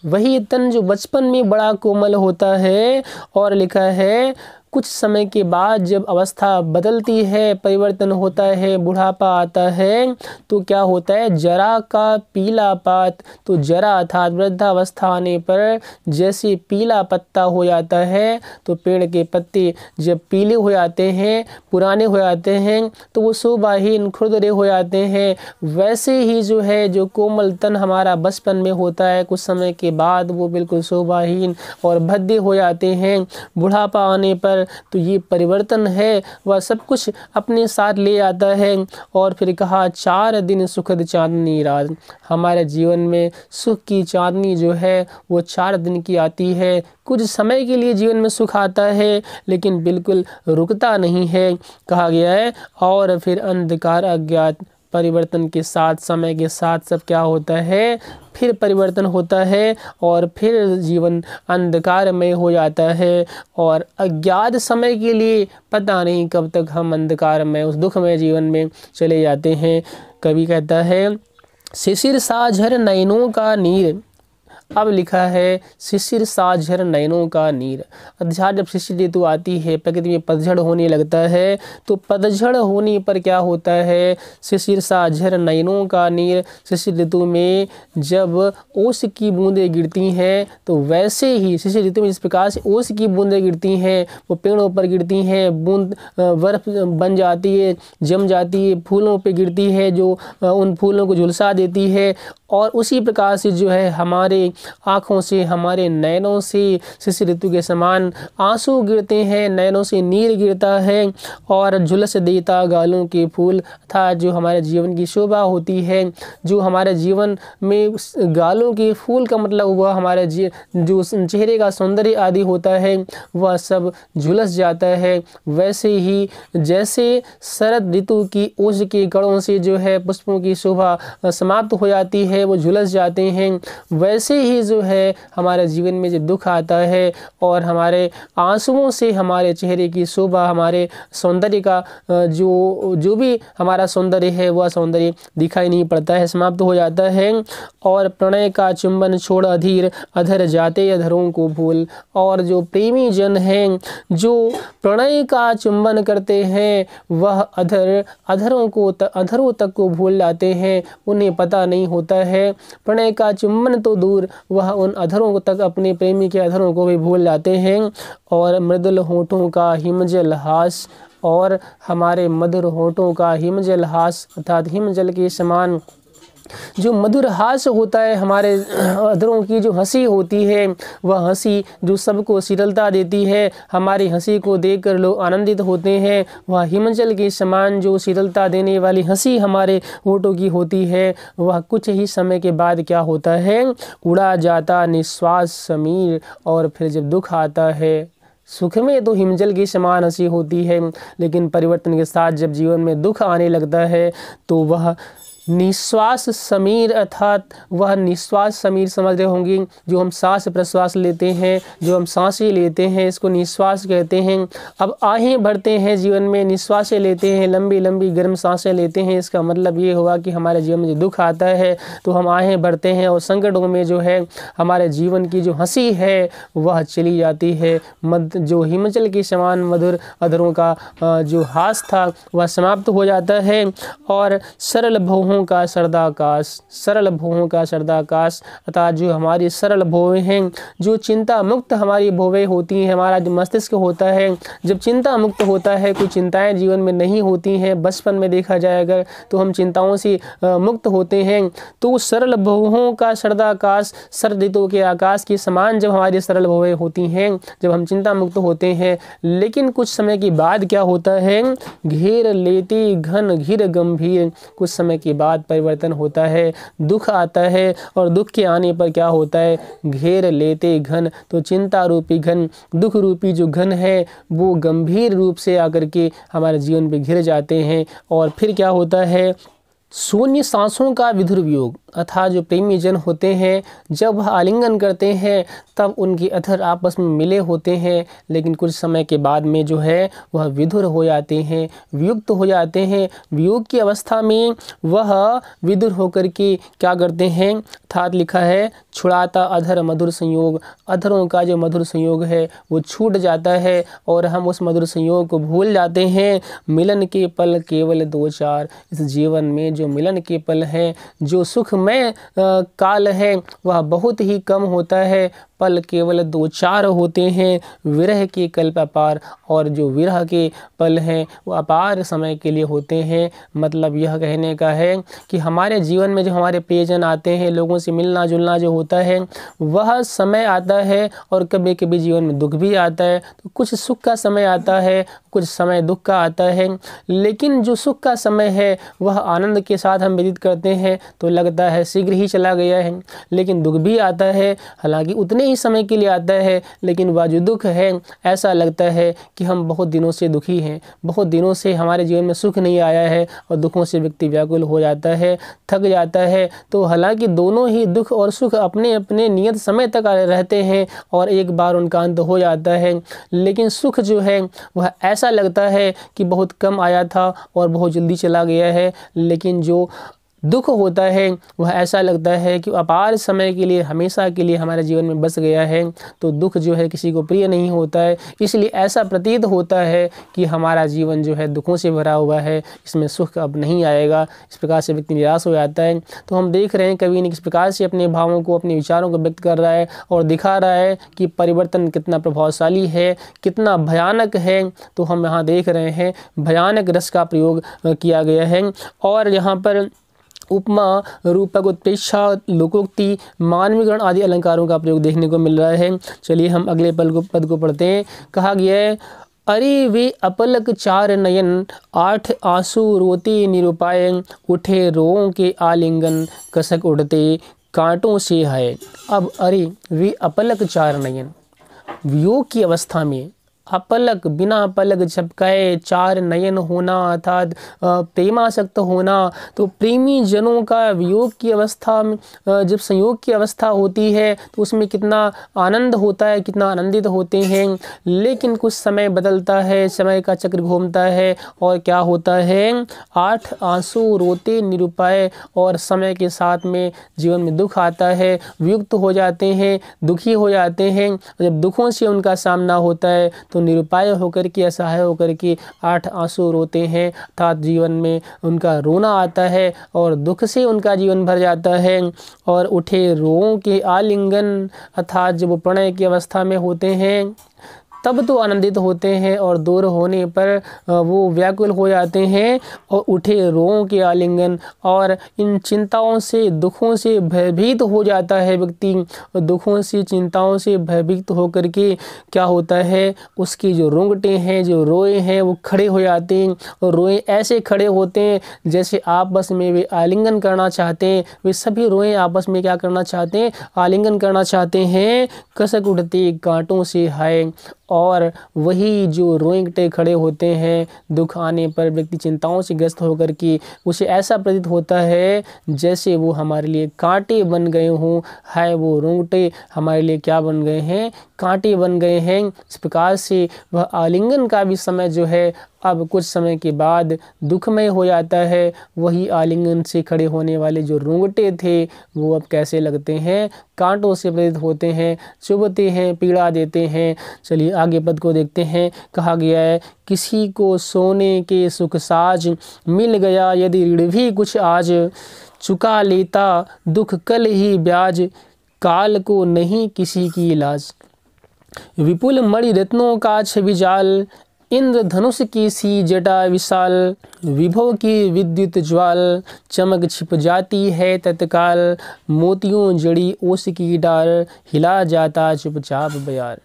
वही तन जो बचपन में बड़ा कोमल होता है, और लिखा है कुछ समय के बाद जब अवस्था बदलती है, परिवर्तन होता है, बुढ़ापा आता है, तो क्या होता है, जरा का पीला पात। तो जरा अर्थात वृद्धावस्था आने पर जैसे पीला पत्ता हो जाता है, तो पेड़ के पत्ते जब पीले हो जाते हैं, पुराने हो जाते हैं, तो वो शोभाहीन खुरदरे हो जाते हैं। वैसे ही जो है, जो कोमल तन हमारा बचपन में होता है, कुछ समय के बाद वो बिल्कुल शोभाहीन और भद्दे हो जाते हैं। बुढ़ापा आने पर तो ये परिवर्तन है वह सब कुछ अपने साथ ले आता है। और फिर कहा 4 दिन सुखद चांदनी रात, हमारे जीवन में सुख की चांदनी जो है वो 4 दिन की आती है। कुछ समय के लिए जीवन में सुख आता है, लेकिन बिल्कुल रुकता नहीं है, कहा गया है। और फिर अंधकार अज्ञात, परिवर्तन के साथ, समय के साथ सब क्या होता है, फिर परिवर्तन होता है, और फिर जीवन अंधकारमय हो जाता है। और अज्ञात समय के लिए पता नहीं कब तक हम अंधकारमय, उस दुखमय जीवन में चले जाते हैं। कवि कहता है शिशिर साझर नयनों का नीर, अब लिखा है शिशिर साझर नयनों का नीर। अर्थात जब शिशिर ऋतु आती है, प्रकृति में पतझड़ होने लगता है, तो पतझड़ होने पर क्या होता है, शिशिर साझर नयनों का नीर। शिशिर ऋतु में जब ओस की बूंदें गिरती हैं, तो वैसे ही शिशिर ऋतु में जिस प्रकार से ओस की बूंदें गिरती हैं, वो पेड़ों पर गिरती हैं, बूंद बर्फ बन जाती है, जम जाती है, फूलों पर गिरती है, जो उन फूलों को झुलसा देती है। और उसी प्रकार से जो है हमारे आँखों से, हमारे नयनों से शिशिर ऋतु के समान आंसू गिरते हैं, नयनों से नीर गिरता है, और झुलस देता गालों के फूल। अर्थात जो हमारे जीवन की शोभा होती है, जो हमारे जीवन में गालों के फूल का मतलब हुआ हमारे जो चेहरे का सौंदर्य आदि होता है, वह सब झुलस जाता है। वैसे ही जैसे शरद ऋतु की ओस के कणों से जो है पुष्पों की शोभा समाप्त हो जाती है, वो झुलस जाते हैं, वैसे ही जो है हमारे जीवन में जब दुख आता है और हमारे आंसुओं से हमारे चेहरे की शोभा, हमारे सौंदर्य का जो भी हमारा सौंदर्य है, वह सौंदर्य दिखाई नहीं पड़ता है, समाप्त हो जाता है। और प्रणय का चुंबन छोड़ अधीर, अधर जाते अधरों को भूल। और जो प्रेमी जन हैं, जो प्रणय का चुंबन करते हैं, वह अधरों तक को भूल जाते हैं, उन्हें पता नहीं होता है। प्रणय का चुंबन तो दूर, वह उन अधरों तक, अपने प्रेमी के अधरों को भी भूल जाते हैं। और मृदुल होठों का हिमजल हास, और हमारे मधुर होठों का हिमजल हास, अर्थात हिमजल के समान जो मधुर हास होता है, हमारे अधरों की जो हंसी होती है, वह हंसी जो सबको शीतलता देती है, हमारी हंसी को देखकर लोग आनंदित होते हैं, वह हिमजल के समान जो शीतलता देने वाली हंसी हमारे होठों की होती है, वह कुछ ही समय के बाद क्या होता है, उड़ा जाता निश्वास समीर। और फिर जब दुख आता है, सुख में तो हिमजल की समान हंसी होती है, लेकिन परिवर्तन के साथ जब जीवन में दुख आने लगता है, तो वह निश्वास समीर, अर्थात वह निश्वास समीर समझ रहे होंगे, जो हम सांस प्रश्वास लेते हैं, जो हम सांसें लेते हैं, इसको निश्वास कहते हैं। अब आहें भरते हैं जीवन में, निश्वासें लेते हैं, लंबी लंबी गर्म सांसें लेते हैं। इसका मतलब ये हुआ कि हमारे जीवन में जो दुख आता है, तो हम आहें भरते हैं, और संकटों में जो है हमारे जीवन की जो हंसी है वह चली जाती है। जो हिमचल के समान मधुर अधरों का जो हास था, वह समाप्त हो जाता है। और सरल भौहों का सरदाकाश, सरल भौहों का सरदाकाश, अर्थात जो हमारी सरल भौहें हैं, जो चिंता मुक्त हमारी भौहें होती हैं, हमारा जो मस्तिष्क होता है जब चिंता मुक्त होता है, कोई चिंताएं जीवन में नहीं होती हैं, बचपन में देखा जाए अगर तो हम चिंताओं से मुक्त होते हैं, तो सरल भौहों का सरदाकाश, शरद ऋतु के आकाश के समान जब हमारी सरल भौहें होती हैं, जब हम चिंता मुक्त होते हैं। लेकिन कुछ समय के बाद क्या होता है, घेर लेती घन घिर गंभीर, कुछ समय के बाद बाद परिवर्तन होता है, दुख आता है और दुख के आने पर क्या होता है, घेर लेते घन। तो चिंता रूपी घन, दुख रूपी जो घन है वो गंभीर रूप से आकर के हमारे जीवन पे घिर जाते हैं। और फिर क्या होता है, शून्य सांसों का विधुर वियोग, अर्थात जो प्रेमी जन होते हैं जब वह आलिंगन करते हैं तब उनके अधर आपस में मिले होते हैं, लेकिन कुछ समय के बाद में जो है वह विधुर हो जाते हैं, वियुक्त हो जाते हैं। वियोग की अवस्था में वह विधुर होकर के क्या करते हैं, अर्थात लिखा है छुड़ाता अधर मधुर संयोग, अधरों का जो मधुर संयोग है वो छूट जाता है और हम उस मधुर संयोग को भूल जाते हैं। मिलन के पल केवल दो चार, इस जीवन में जो मिलन के पल हैं, जो सुखमय काल है वह बहुत ही कम होता है, पल केवल दो चार होते हैं। विरह के कल्प अपार, और जो विरह के पल हैं वो अपार समय के लिए होते हैं। मतलब यह कहने का है कि हमारे जीवन में जो हमारे प्रियजन आते हैं, लोगों से मिलना जुलना जो होता है वह समय आता है और कभी कभी जीवन में दुख भी आता है। तो कुछ सुख का समय आता है, कुछ समय दुख का आता है, लेकिन जो सुख का समय है वह आनंद के साथ हम व्यतीत करते हैं तो लगता है शीघ्र ही चला गया है। लेकिन दुख भी आता है, हालांकि उतने ही समय के लिए आता है, लेकिन वह जो दुख है ऐसा लगता है कि हम बहुत दिनों से दुखी हैं, बहुत दिनों से हमारे जीवन में सुख नहीं आया है और दुखों से व्यक्ति व्याकुल हो जाता है, थक जाता है। तो हालांकि दोनों ही दुख और सुख अपने अपने नियत समय तक रहते हैं और एक बार उनका अंत हो जाता है, लेकिन सुख जो है वह ऐसा लगता है कि बहुत कम आया था और बहुत जल्दी चला गया है। लेकिन जो दुख होता है वह ऐसा लगता है कि अपार समय के लिए, हमेशा के लिए हमारे जीवन में बस गया है। तो दुख जो है किसी को प्रिय नहीं होता है, इसलिए ऐसा प्रतीत होता है कि हमारा जीवन जो है दुखों से भरा हुआ है, इसमें सुख अब नहीं आएगा। इस प्रकार से व्यक्ति निराश हो जाता है। तो हम देख रहे हैं कवि ने किस प्रकार से अपने भावों को, अपने विचारों को व्यक्त कर रहा है और दिखा रहा है कि परिवर्तन कितना प्रभावशाली है, कितना भयानक है। तो हम यहाँ देख रहे हैं भयानक रस का प्रयोग किया गया है और यहाँ पर उपमा, रूपक, उत्प्रेक्षा, लोकोक्ति, मानवीकरण आदि अलंकारों का प्रयोग देखने को मिल रहा है। चलिए हम अगले पद को पढ़ते हैं। कहा गया है, अरे वे अपलक चार नयन, आठ आंसू रोते निरुपाय, उठे रोओं के आलिंगन, कसक उड़ते कांटों से है। अब अरे वे अपलक चार नयन, वियोग की अवस्था में अपलक, बिना पलक झपकाए चार नयन होना अर्थात प्रेमासक्त होना। तो प्रेमी जनों का वियोग की अवस्था में, जब संयोग की अवस्था होती है तो उसमें कितना आनंद होता है, कितना आनंदित होते हैं। लेकिन कुछ समय बदलता है, समय का चक्र घूमता है और क्या होता है, आठ आंसू रोते निरुपाय, और समय के साथ में जीवन में दुख आता है, वियुक्त हो जाते हैं, दुखी हो जाते हैं। जब दुखों से उनका सामना होता है तो निरुपाय होकर के, असहाय होकर के आठ आंसू रोते हैं, अर्थात जीवन में उनका रोना आता है और दुख से उनका जीवन भर जाता है। और उठे रोओं के आलिंगन, अर्थात जब वो प्रणय की अवस्था में होते हैं तब तो आनंदित होते हैं और दूर होने पर वो व्याकुल हो जाते हैं। और उठे रोओं के आलिंगन, और इन चिंताओं से, दुखों से भयभीत हो जाता है व्यक्ति। और दुखों से, चिंताओं से भयभीत होकर के क्या होता है, उसकी जो रोंगटे हैं, जो रोए हैं वो खड़े हो जाते हैं। और रोए ऐसे खड़े होते हैं जैसे आपस में वे आलिंगन करना चाहते हैं। वे सभी रोए आपस में क्या करना चाहते हैं, आलिंगन करना चाहते हैं। कसक उठते कांटों से हाय, और वही जो रोंगटे खड़े होते हैं दुख आने पर व्यक्ति चिंताओं से ग्रस्त होकर के उसे ऐसा प्रतीत होता है जैसे वो हमारे लिए कांटे बन गए हों। है वो रोंगटे हमारे लिए क्या बन गए हैं, कांटे बन गए हैं। इस प्रकार से वह आलिंगन का भी समय जो है अब कुछ समय के बाद दुखमय हो जाता है। वही आलिंगन से खड़े होने वाले जो रोंगटे थे वो अब कैसे लगते हैं, कांटों से प्रेरित होते हैं, चुभते हैं, पीड़ा देते हैं। चलिए आगे पद को देखते हैं। कहा गया है, किसी को सोने के सुख साज, मिल गया यदि ऋण भी कुछ आज, चुका लेता दुख कल ही ब्याज, काल को नहीं किसी की इलाज। विपुल मणि रत्नों का छवि जाल, इंद्रधनुष की सी जटा विशाल, विभव की विद्युत ज्वाल, चमक छिप जाती है तत्काल, मोतियों जड़ी ओस की डार, हिला जाता चुपचाप बयार।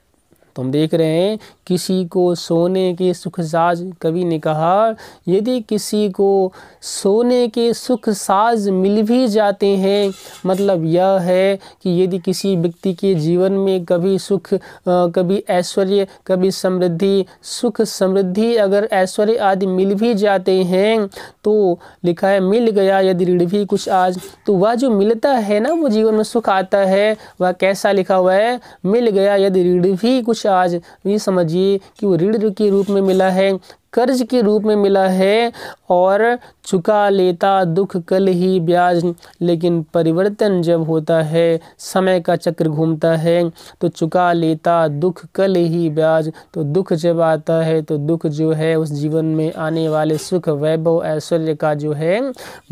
तो हम देख रहे हैं किसी को सोने के सुख साज, कवि ने कहा यदि किसी को सोने के सुख साज मिल भी जाते हैं, मतलब यह है कि यदि किसी व्यक्ति के जीवन में कभी सुख, कभी ऐश्वर्य, कभी समृद्धि, सुख समृद्धि, अगर ऐश्वर्य आदि मिल भी जाते हैं तो लिखा है मिल गया यदि ऋण भी कुछ आज। तो वह जो मिलता है ना, वो जीवन में सुख आता है, वह कैसा लिखा हुआ है, मिल गया यदि ऋण भी कुछ आज। ये समझिए कि वो ऋण के रूप में मिला है, कर्ज के रूप में मिला है, और चुका लेता दुख कल ही ब्याज। लेकिन परिवर्तन जब होता है, समय का चक्र घूमता है, तो चुका लेता दुख कल ही ब्याज। तो दुख जब आता है तो दुख जो है उस जीवन में आने वाले सुख, वैभव, ऐश्वर्य का जो है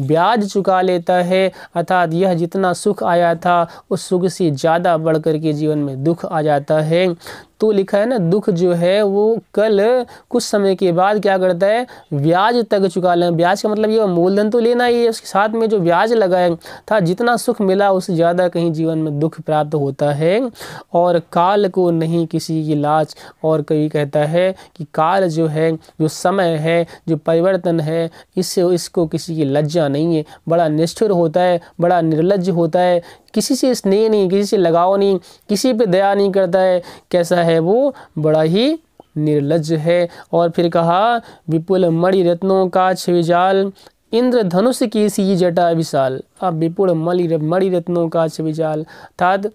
ब्याज चुका लेता है। अर्थात यह जितना सुख आया था उस सुख से ज़्यादा बढ़ कर के जीवन में दुख आ जाता है। तो लिखा है ना, दुख जो है वो कल कुछ समय के बाद क्या करता है, ब्याज तक चुका लेना। ब्याज का मतलब ये मूलधन तो लेना ही है, उसके साथ में जो ब्याज लगाए था, जितना सुख मिला उससे ज़्यादा कहीं जीवन में दुख प्राप्त होता है। और काल को नहीं किसी की लाज। और कवि कहता है कि काल जो है, जो समय है, जो परिवर्तन है, इसको किसी की लज्जा नहीं है। बड़ा निष्ठुर होता है, बड़ा निर्लज्ज होता है, किसी से स्नेह नहीं, किसी से लगाव नहीं, किसी पे दया नहीं करता है। कैसा है वो, बड़ा ही निर्लज्ज है। और फिर कहा विपुल मणि रत्नों का छविजाल, इंद्रधनुष की सी जटा विशाल। अब विपुल मणि रत्नों का छविजाल, अर्थात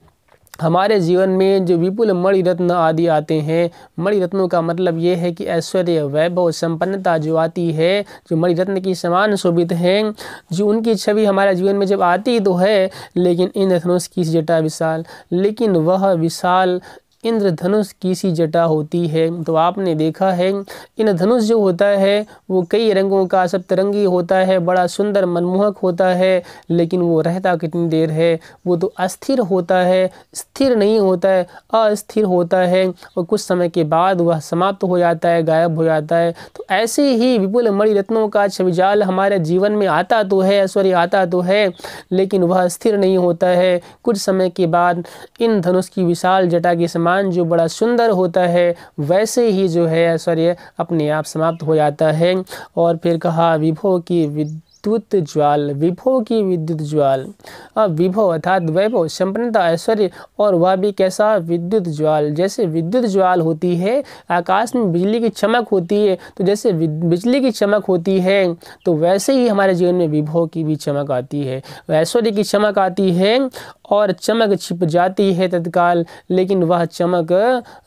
हमारे जीवन में जो विपुल मणि रत्न आदि आते हैं, मणि रत्नों का मतलब ये है कि ऐश्वर्य, वैभव, संपन्नता जो आती है, जो मणि रत्न की समान शोभित हैं, जो उनकी छवि हमारे जीवन में जब आती तो है, लेकिन इंद्रधनुष की जटा विशाल, लेकिन वह विशाल इंद्रधनुष की सी जटा होती है। तो आपने देखा है इंद्रधनुष जो होता है वो कई रंगों का सप्तरंगी होता है, बड़ा सुंदर मनमोहक होता है, लेकिन वो रहता कितनी देर है, वो तो अस्थिर होता है, स्थिर नहीं होता है, अस्थिर होता है, और कुछ समय के बाद वह समाप्त हो जाता है, गायब हो जाता है। तो ऐसे ही विपुल मणि रत्नों का छविजाल हमारे जीवन में आता तो है, ऐश्वर्य आता तो है, लेकिन वह स्थिर नहीं होता है। कुछ समय के बाद इन धनुष की विशाल जटा के समान जो बड़ा सुंदर होता है, वैसे ही जो है ऐश्वर्य अपने आप समाप्त हो जाता है। और फिर कहा विभो की विद्युत ज्वाल, विभो की विद्युत ज्वाल। अब विभो अर्थात वैभव, संपन्नता, ऐश्वर्य, और वह भी कैसा, विद्युत ज्वाल। जैसे विद्युत ज्वाल होती है, आकाश में बिजली की चमक होती है, तो जैसे बिजली की चमक होती है, तो वैसे ही हमारे जीवन में विभो की भी चमक आती है, ऐश्वर्य की चमक आती है, और चमक छिप जाती है तत्काल, लेकिन वह चमक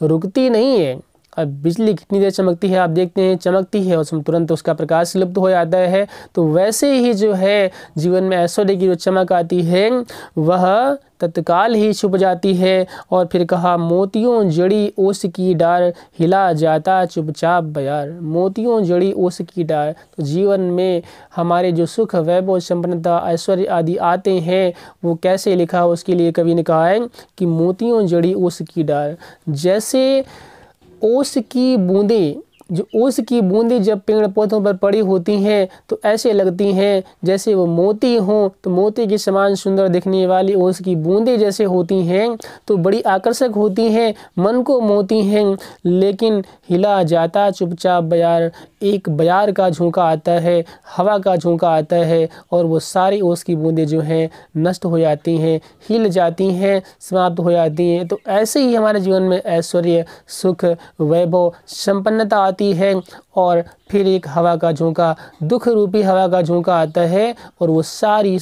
रुकती नहीं है। अब बिजली कितनी देर चमकती है, आप देखते हैं, चमकती है और तुरंत उसका प्रकाश लुप्त हो जाता है। तो वैसे ही जो है जीवन में ऐश्वर्य की जो चमक आती है वह तत्काल ही छुप जाती है। और फिर कहा मोतियों जड़ी ओस की डार, हिला जाता चुपचाप बयार। मोतियों जड़ी ओस की डार, तो जीवन में हमारे जो सुख, वैभव, संपन्नता, ऐश्वर्य आदि आते हैं, वो कैसे लिखा, उसके लिए कवि ने कहा है कि मोतियों जड़ी ओस की डार। जैसे ओस की बूंदें, जो ओस की बूंदें जब पेड़ पौधों पर पड़ी होती हैं तो ऐसे लगती हैं जैसे वो मोती हों, तो मोती के समान सुंदर दिखने वाली ओस की बूंदें जैसे होती हैं तो बड़ी आकर्षक होती हैं, मन को मोहती हैं। लेकिन हिला जाता चुपचाप बयार, एक बयार का झोंका आता है, हवा का झोंका आता है, और वो सारी ओस की बूंदें जो हैं नष्ट हो जाती हैं, हिल जाती हैं, समाप्त हो जाती हैं। तो ऐसे ही हमारे जीवन में ऐश्वर्य, सुख, वैभव, संपन्नता आती है, और फिर एक हवा का झोंका, दुख रूपी हवा का झोंका आता है, और वो सारी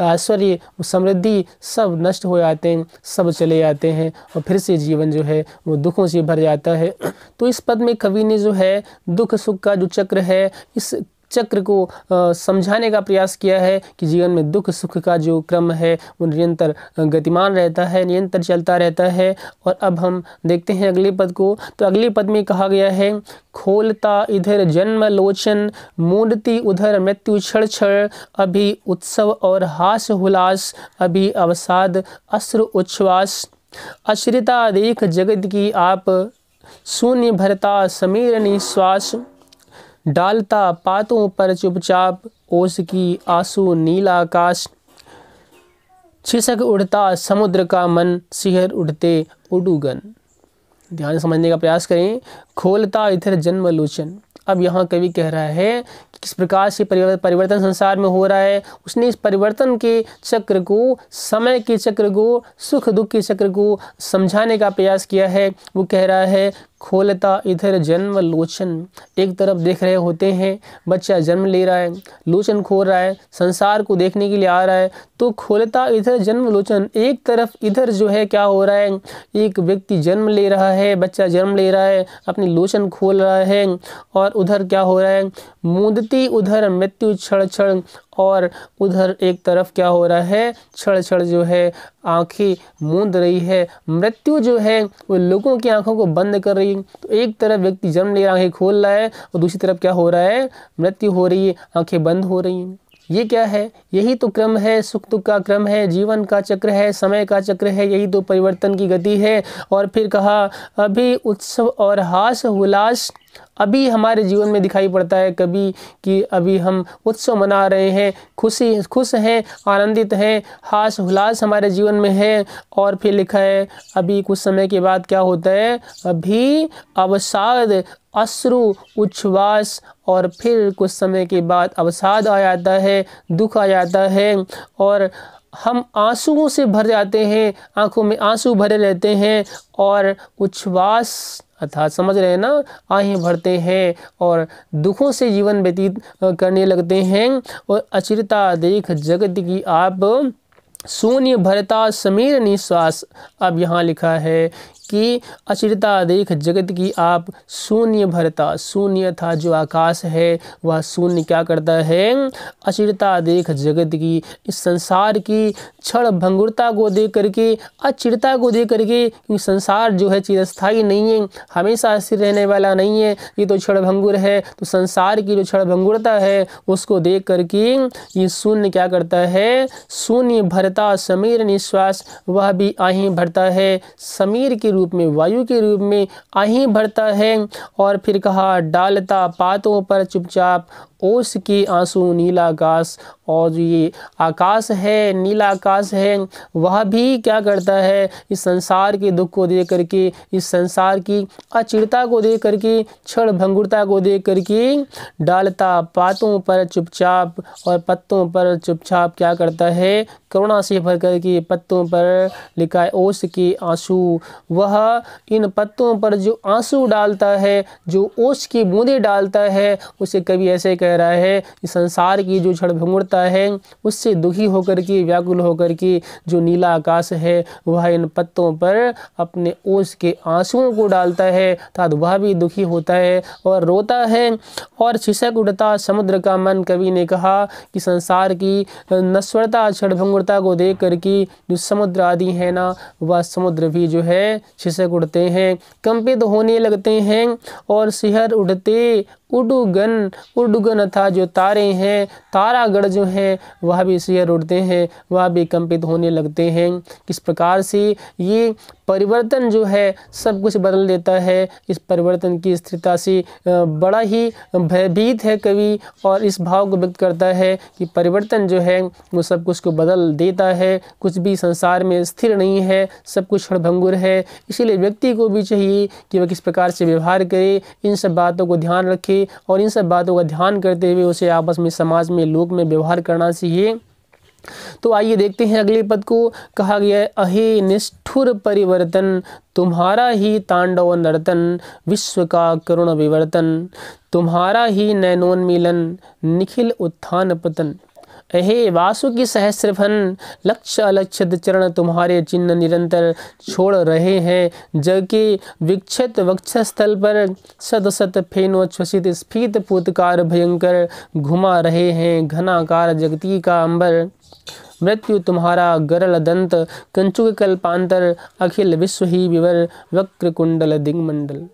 ऐश्वर्य, समृद्धि सब नष्ट हो जाते हैं, सब चले जाते हैं, और फिर से जीवन जो है वो दुखों से भर जाता है। तो इस पद में कवि ने जो है दुख सुख का जो चक्र है, इस चक्र को समझाने का प्रयास किया है कि जीवन में दुख सुख का जो क्रम है वो निरंतर गतिमान रहता है, निरंतर चलता रहता है। और अब हम देखते हैं अगले पद को। तो अगले पद में कहा गया है खोलता इधर जन्म लोचन, मूर्ति उधर मृत्यु क्षण क्षण, अभी उत्सव और हास हुलास, अभी अवसाद अश्रु उच्छ्वास, अश्रिता देख जगत की आप, शून्य भरता समीर निश्वास, डालता पातों पर चुपचाप, ओस की आंसू नीला आकाश, छिसक उड़ता समुद्र का मन, सिहर उड़ते उडुगन। ध्यान से समझने का प्रयास करें। खोलता इधर जन्म लोचन। अब यहाँ कवि कह रहा है कि किस प्रकार से परिवर्तन संसार में हो रहा है। उसने इस परिवर्तन के चक्र को, समय के चक्र को, सुख दुख के चक्र को समझाने का प्रयास किया है। वो कह रहा है खोलता इधर जन्म लोचन। एक तरफ देख रहे होते हैं बच्चा जन्म ले रहा है, लोचन खोल रहा है, संसार को देखने के लिए आ रहा है, तो खोलता इधर जन्म लोचन। एक तरफ इधर जो है क्या हो रहा है, एक व्यक्ति जन्म ले रहा है, बच्चा जन्म ले रहा है, अपनी लोचन खोल रहा है, और उधर क्या हो रहा है, मूंदती उधर मृत्यु क्षण क्षण। और उधर एक तरफ क्या हो रहा है, क्षण क्षण जो है आंखें मूंद रही है, मृत्यु जो है वो लोगों की आंखों को बंद कर रही है। तो एक तरफ व्यक्ति जन्म ले रहा है, आंखें खोल रहा है, और दूसरी तरफ क्या हो रहा है, मृत्यु हो रही है, आंखें बंद हो रही हैं। ये क्या है, यही तो क्रम है, सुख दुख का क्रम है, जीवन का चक्र है, समय का चक्र है, यही तो परिवर्तन की गति है। और फिर कहा अभी उत्सव और हास उल्लास अभी हमारे जीवन में दिखाई पड़ता है कभी कि अभी हम उत्सव मना रहे हैं, खुश हैं, आनंदित हैं, हास उल्लास हमारे जीवन में है। और फिर लिखा है अभी कुछ समय के बाद क्या होता है, अभी अवसाद अश्रु उच्छ्वास, और फिर कुछ समय के बाद अवसाद आ जाता है, दुख आ जाता है, और हम आंसुओं से भर जाते हैं, आंखों में आंसू भरे रहते हैं, और उच्छ्वास अर्थात समझ रहे हैं ना, आहें भरते हैं और दुखों से जीवन व्यतीत करने लगते हैं। और अचिरता देख जगत की आप शून्य भरता समीर निश्वास। अब यहाँ लिखा है कि अचिरता देख जगत की आप शून्य भरता, शून्य था जो आकाश है वह शून्य क्या करता है, अचिरता देख जगत की, इस संसार की क्षण भंगुरता को देख करके, अचिरता को देख करके, क्योंकि संसार जो है चिरस्थायी नहीं है, हमेशा स्थिर रहने वाला नहीं है, ये तो क्षण भंगुर है। तो संसार की जो क्षण भंगुरता है उसको देख करके ये शून्य क्या करता है, शून्य भरता समीर निश्वास, वह भी आहें भरता है, समीर के रूप में, वायु के रूप में आहें भरता है। और फिर कहा डालता पातों पर चुपचाप ओस के आंसू नीला आकाश। और जो ये आकाश है, नीला आकाश है, वह भी क्या करता है, इस संसार के दुख को देख करके, इस संसार की अचिरता को देख करके, क्षण भंगुरता को देख करके डालता पातों पर चुपचाप, और पत्तों पर चुपचाप क्या करता है, करुणा से भर करके पत्तों पर लिखा है ओस के आंसू। वह इन पत्तों पर जो आंसू डालता है, जो ओस की बूंदें डालता है, उसे कभी ऐसे कह रहा है कि संसार की जो क्षण भंगुरता है उससे दुखी होकर के, व्याकुल होकर के जो नीला आकाश है वह इन पत्तों पर अपने ओस के आंसुओं को डालता है, तथा वह भी दुखी होता है और रोता है। और छिसक उठता समुद्र का मन, कवि ने कहा कि संसार की नश्वरता, क्षण भंगुरता को देख करके जो समुद्र आदि है ना, वह समुद्र भी जो है छिसक उठते हैं, कंपित होने लगते हैं। और सिहर उठते उडुगन, उडुगन था जो तारे हैं, तारागण जो हैं वह भी सिहर उठते हैं, वह भी कंपित होने लगते हैं। किस प्रकार से ये परिवर्तन जो है सब कुछ बदल देता है। इस परिवर्तन की स्थिरता से बड़ा ही भयभीत है कवि, और इस भाव को व्यक्त करता है कि परिवर्तन जो है वो सब कुछ को बदल देता है, कुछ भी संसार में स्थिर नहीं है, सब कुछ क्षणभंगुर है। इसीलिए व्यक्ति को भी चाहिए कि वह किस प्रकार से व्यवहार करे, इन सब बातों को ध्यान रखे, और इन सब बातों का ध्यान करते हुए उसे आपस में, समाज में, लोक में व्यवहार करना चाहिए। तो आइए देखते हैं अगले पद को। कहा गया है अहे निष्ठुर परिवर्तन, तुम्हारा ही तांडव नर्तन, विश्व का करुण विवर्तन, तुम्हारा ही नैनोन्मीलन, निखिल उत्थान पतन। अहे वासुकी सहस्रफन, लक्ष्य अलक्षित चरण तुम्हारे चिन्ह निरंतर छोड़ रहे हैं। जग के विक्षित वक्षस्थल पर सत सत फेनोच्छ्वसित स्फीत पूतकार भयंकर, घुमा रहे हैं घनाकार जगती का अंबर। मृत्यु तुम्हारा गरल दंत, कंचुक कल्पांतर, अखिल विश्व ही विवर, वक्र कुंडल दिग्मंडल।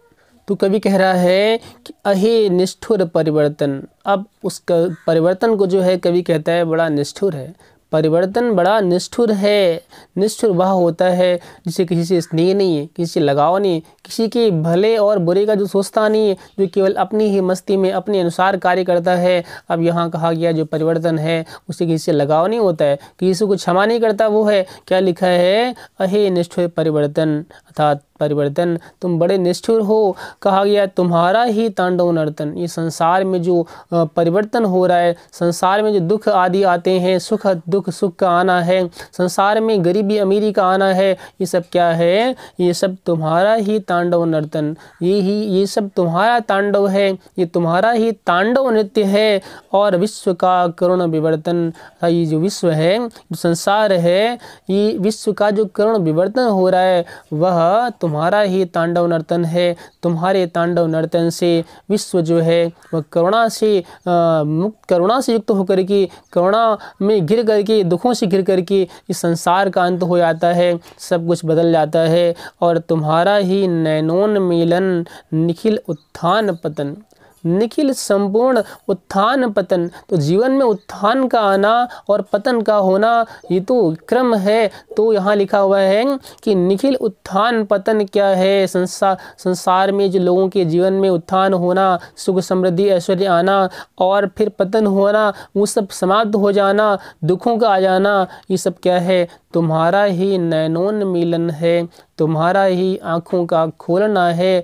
तो कवि कह रहा है कि अहे निष्ठुर परिवर्तन। अब उस परिवर्तन को जो है कवि कहता है बड़ा निष्ठुर है, परिवर्तन बड़ा निष्ठुर है। निष्ठुर वह होता है जिसे किसी से स्नेह नहीं है, किसी से लगाव नहीं, किसी के भले और बुरे का जो सोचता नहीं है, जो केवल अपनी ही मस्ती में अपने अनुसार कार्य करता है। अब यहाँ कहा गया जो परिवर्तन है उसे किसी से लगाव नहीं होता है, किसी को क्षमा नहीं करता, वो है क्या लिखा है, अहे निष्ठुर परिवर्तन, अर्थात परिवर्तन, तुम बड़े निष्ठुर हो। कहा गया तुम्हारा ही तांडव नर्तन। ये संसार में जो परिवर्तन हो रहा है, संसार में जो दुख आदि आते हैं, सुख दुख सुख का आना है, संसार में गरीबी अमीरी का आना है, ये सब क्या है? ये सब तुम्हारा ही तांडव नर्तन। ये सब तुम्हारा तांडव है, ये तुम्हारा ही तांडव नृत्य है। और विश्व का करुण विवर्तन, ये जो विश्व है, जो संसार है, ये विश्व का जो करुण विवर्तन हो रहा है वह तुम्हारा ही तांडव नर्तन है। तुम्हारे तांडव नर्तन से विश्व जो है वह करुणा से करुणा से युक्त होकर के, करुणा में घिर करके, दुखों से घिर करके इस संसार का अंत हो जाता है, सब कुछ बदल जाता है। और तुम्हारा ही नैनोन्मीलन निखिल उत्थान पतन, निखिल संपूर्ण उत्थान पतन। तो जीवन में उत्थान का आना और पतन का होना ये तो क्रम है। तो यहाँ लिखा हुआ है कि निखिल उत्थान पतन क्या है? संसार में जो लोगों के जीवन में उत्थान होना, सुख समृद्धि ऐश्वर्य आना और फिर पतन होना, वो सब समाप्त हो जाना, दुखों का आ जाना, ये सब क्या है? तुम्हारा ही नैनोन्मीलन है, तुम्हारा ही आँखों का खोलना है।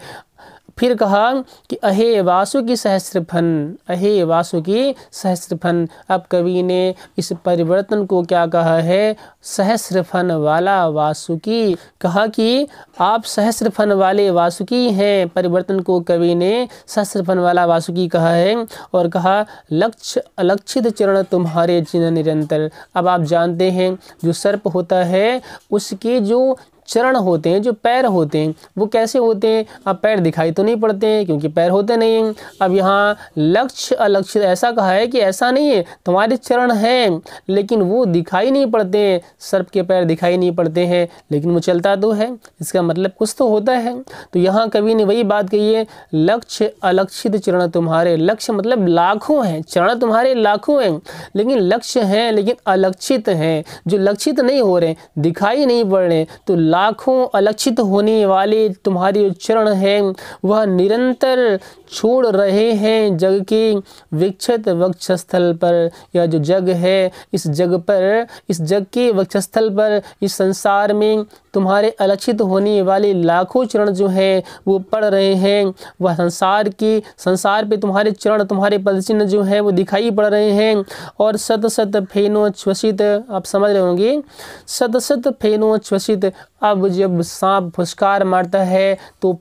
फिर कहा कि अहे वासुकी सहस्रफन, अहे वासुकी सहस्रफन। अब कवि ने इस परिवर्तन को क्या कहा है? सहस्रफन वाला वासुकी। कहा कि आप सहस्रफन वाले वासुकी हैं। परिवर्तन को कवि ने सहस्रफन वाला वासुकी कहा है। और कहा लक्ष्य अलक्षित चरण तुम्हारे चिन्ह निरंतर। अब आप जानते हैं जो सर्प होता है उसके जो चरण होते हैं, जो पैर होते हैं, वो कैसे होते हैं? अब पैर दिखाई तो नहीं पड़ते हैं क्योंकि पैर होते नहीं हैं। अब यहाँ लक्ष्य अलक्षित ऐसा कहा है कि ऐसा नहीं है, तुम्हारे चरण हैं लेकिन वो दिखाई नहीं पड़ते हैं। सर्प के पैर दिखाई नहीं पड़ते हैं लेकिन वो चलता तो है, इसका मतलब कुछ तो होता है। तो यहाँ कवि ने वही बात कही है, लक्ष्य अलक्षित चरण तुम्हारे। लक्ष्य मतलब लाखों हैं, चरण तुम्हारे लाखों हैं, लेकिन लक्ष्य हैं लेकिन अलक्षित हैं, जो लक्षित नहीं हो रहे, दिखाई नहीं पड़ रहे। तो लाखों अलक्षित होने वाले तुम्हारे जो चरण हैं वह निरंतर छोड़ रहे हैं जग के विक्षत वक्षस्थल पर। यह जो जग है, इस जग पर, इस जग के वक्षस्थल पर, इस संसार में तुम्हारे अलक्षित होने वाले लाखों चरण जो हैं वो पड़ रहे हैं। वह संसार पे तुम्हारे चरण, तुम्हारे पदचिन्ह जो हैं वो दिखाई पड़ रहे हैं। और सत सत फेनोच्छ्वसित, आप समझ रहे होंगे, सत सत फेनोच्छ्वसित। अब जब सांप फुसकार मारता है तो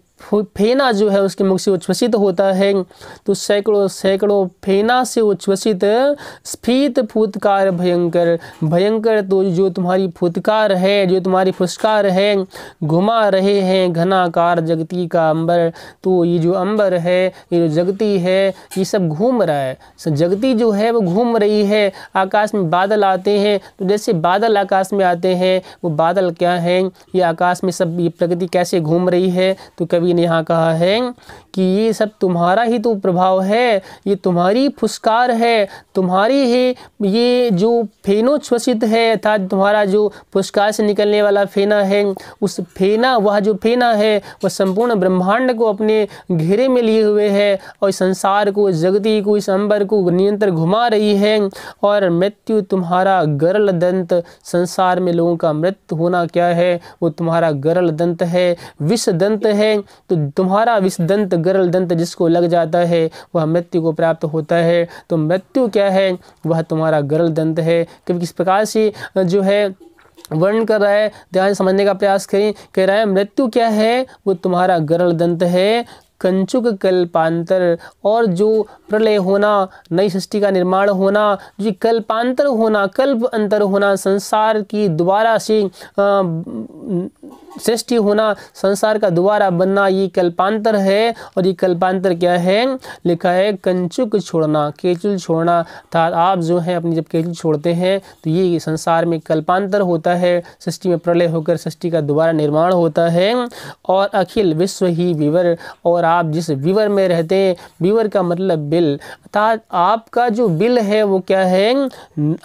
फेना जो है उसके मुख से उच्छ्वसित होता है। तो सैकड़ों सैकड़ों फेना से उच्छ्वसित स्फीत फुतकार भयंकर, भयंकर तो जो तुम्हारी फुतकार है, जो तुम्हारी फुसकार है, घुमा रहे हैं घनाकार जगती का अंबर। तो ये जो अंबर है, ये जो जगती है, ये सब घूम रहा है। जगती जो है वो घूम रही है। आकाश में बादल आते हैं, तो जैसे बादल आकाश में आते हैं, वो बादल क्या हैं? ये आकाश में सब, ये प्रकृति कैसे घूम रही है? तो कवि ने यहाँ कहा है कि ये सब तुम्हारा ही तो प्रभाव है, ये तुम्हारी फुसकार है, तुम्हारी ही ये जो फेनोच्छ्वसित है, अर्थात तुम्हारा जो फुसकार से निकलने वाला फेना है, उस फेना, वह जो फेना है वह संपूर्ण ब्रह्मांड को अपने घेरे में लिए हुए है और संसार को, जगती को, इस अंबर को निरंतर घुमा रही है। और मृत्यु तुम्हारा गरल दंत, संसार में लोगों का मृत्यु होना क्या है? वो तुम्हारा गरल दंत है, विष दंत है। तो तुम्हारा विष दंत, गरल दंत जिसको लग जाता है वह मृत्यु को प्राप्त होता है। तो मृत्यु क्या है? वह तुम्हारा गरल दंत है। कभी किस प्रकार से जो है वर्णन कर रहा है, ध्यान समझने का प्रयास करें। कह रहा है मृत्यु क्या है? वो तुम्हारा गरल दंत है। कंचुक कल्पांतर, और जो प्रलय होना, नई सृष्टि का निर्माण होना, जो कल्पांतर होना, कल्प अंतर होना, संसार की दोबारा से सृष्टि होना, संसार का दोबारा बनना, ये कल्पांतर है। और ये कल्पांतर क्या है? लिखा है कंचुक छोड़ना, केचुल छोड़ना। अर्थात आप जो है अपनी जब केचुल छोड़ते हैं तो ये संसार में कल्पांतर होता है, सृष्टि में प्रलय होकर सृष्टि का दोबारा निर्माण होता है। और अखिल विश्व ही विवर, और आप जिस विवर में रहते हैं, विवर का मतलब बिल, अर्थात आपका जो बिल है वो क्या है?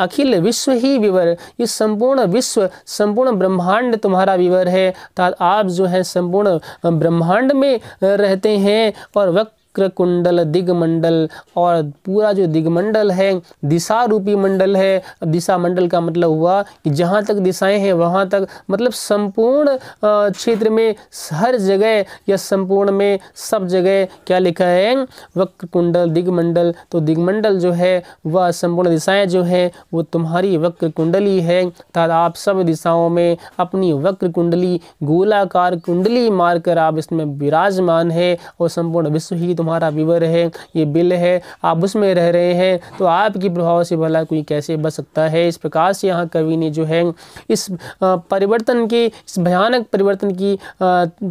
अखिल विश्व ही विवर, ये संपूर्ण विश्व, संपूर्ण ब्रह्मांड तुम्हारा विवर है। अर्थात आप जो है संपूर्ण ब्रह्मांड में रहते हैं। और वक्र कुंडल दिगमंडल, और पूरा जो दिगमंडल है दिशा रूपी मंडल है। अब दिशा मंडल का मतलब हुआ कि जहाँ तक दिशाएं हैं वहाँ तक, मतलब संपूर्ण क्षेत्र में हर जगह या संपूर्ण में सब जगह क्या लिखा है, वक्र कुंडल दिगमंडल। तो दिगमंडल जो है वह संपूर्ण दिशाएं जो है वो तुम्हारी वक्र कुंडली है, अर्थात आप सब दिशाओं में अपनी वक्र कुंडली, गोलाकार कुंडली मारकर आप इसमें विराजमान है, और संपूर्ण विश्व ही तुम्हारा विवर है, ये बिल है, आप उसमें रह रहे हैं, तो आपकी प्रभाव से भला कोई कैसे बच सकता है। इस प्रकार से यहाँ कवि ने जो है इस परिवर्तन के, इस भयानक परिवर्तन की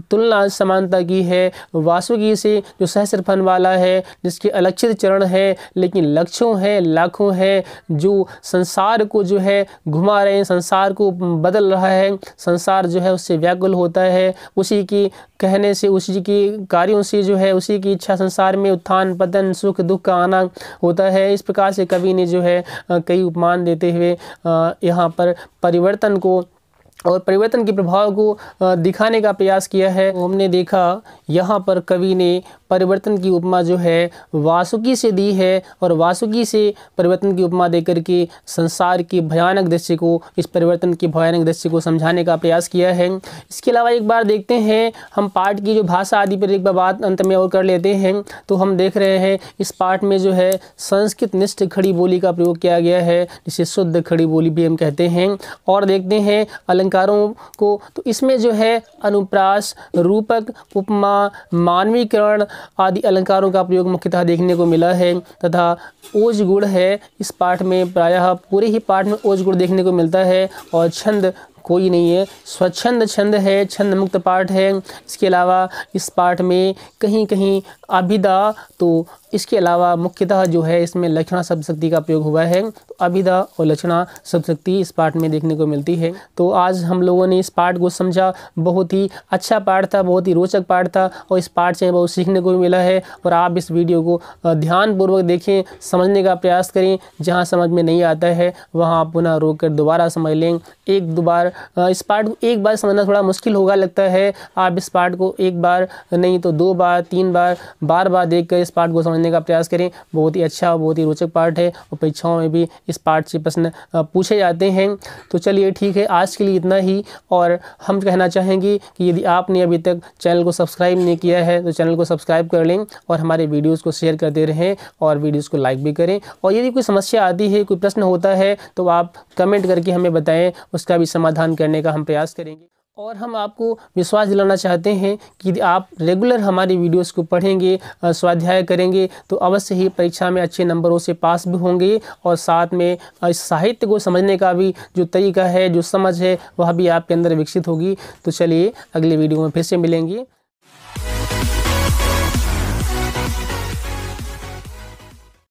तुलना समानता की है वासुकी से, जो सहस्र फन वाला है, जिसके अलक्षित चरण है लेकिन लक्षों है, लाखों है, जो संसार को जो है घुमा रहे हैं, संसार को बदल रहा है, संसार जो है उससे व्याकुल होता है, उसी की कहने से, उसी के कार्यों से जो है, उसी की इच्छा संसार में उत्थान पतन सुख दुख का आना होता है। इस प्रकार से कवि ने जो है कई उपमान देते हुए यहाँ पर परिवर्तन को और परिवर्तन के प्रभाव को दिखाने का प्रयास किया है। हमने देखा यहाँ पर कवि ने परिवर्तन की उपमा जो है वासुकी से दी है, और वासुकी से परिवर्तन की उपमा देकर के संसार के भयानक दृश्य को, इस परिवर्तन के भयानक दृश्य को समझाने का प्रयास किया है। इसके अलावा एक बार देखते हैं हम पाठ की जो भाषा आदि पर एक बार बात अंत में और कर लेते हैं। तो हम देख रहे हैं इस पाठ में जो है संस्कृत निष्ठ खड़ी बोली का प्रयोग किया गया है, जिसे शुद्ध खड़ी बोली भी हम कहते हैं। और देखते हैं अलंकारों को, तो इसमें जो है अनुप्रास, रूपक, उपमा, मानवीकरण आदि अलंकारों का प्रयोग मुख्यतः देखने को मिला है, तथा ओज गुण है इस पाठ में, प्रायः पूरे ही पाठ में ओज गुण देखने को मिलता है, और छंद कोई नहीं है, स्वच्छंद छंद है, छंद मुक्त पाठ है। इसके अलावा इस पाठ में कहीं कहीं अभिधा, तो इसके अलावा मुख्यतः जो है इसमें लक्षणा शब्द शक्ति का प्रयोग हुआ है, तो अभिधा और लक्षणा शब्द शक्ति इस पाठ में देखने को मिलती है। तो आज हम लोगों ने इस पाठ को समझा, बहुत ही अच्छा पाठ था, बहुत ही रोचक पाठ था, और इस पाठ से बहुत सीखने को मिला है। और आप इस वीडियो को ध्यानपूर्वक देखें, समझने का प्रयास करें, जहाँ समझ में नहीं आता है वहाँ आप पुनः रोक कर दोबारा समझ लें। एक दो बार इस पाठ को एक बार समझना थोड़ा मुश्किल होगा लगता है, आप इस पाठ को एक बार नहीं तो 2 बार 3 बार बार बार देख कर इस पाठ को समझने का प्रयास करें। बहुत ही अच्छा और बहुत ही रोचक पाठ है, और परीक्षाओं में भी इस पाठ से प्रश्न पूछे जाते हैं। तो चलिए ठीक है, आज के लिए इतना ही। और हम कहना चाहेंगे कि यदि आपने अभी तक चैनल को सब्सक्राइब नहीं किया है तो चैनल को सब्सक्राइब कर लें, और हमारे वीडियोज़ को शेयर करते रहें, और वीडियोज़ को लाइक भी करें। और यदि कोई समस्या आती है, कोई प्रश्न होता है, तो आप कमेंट करके हमें बताएं, उसका भी समाधान करने का हम प्रयास करेंगे। और हम आपको विश्वास दिलाना चाहते हैं कि यदि आप रेगुलर हमारी वीडियोस को पढ़ेंगे, स्वाध्याय करेंगे, तो अवश्य ही परीक्षा में अच्छे नंबरों से पास भी होंगे, और साथ में इस साहित्य को समझने का भी जो तरीका है, जो समझ है, वह भी आपके अंदर विकसित होगी। तो चलिए अगले वीडियो में फिर से मिलेंगे।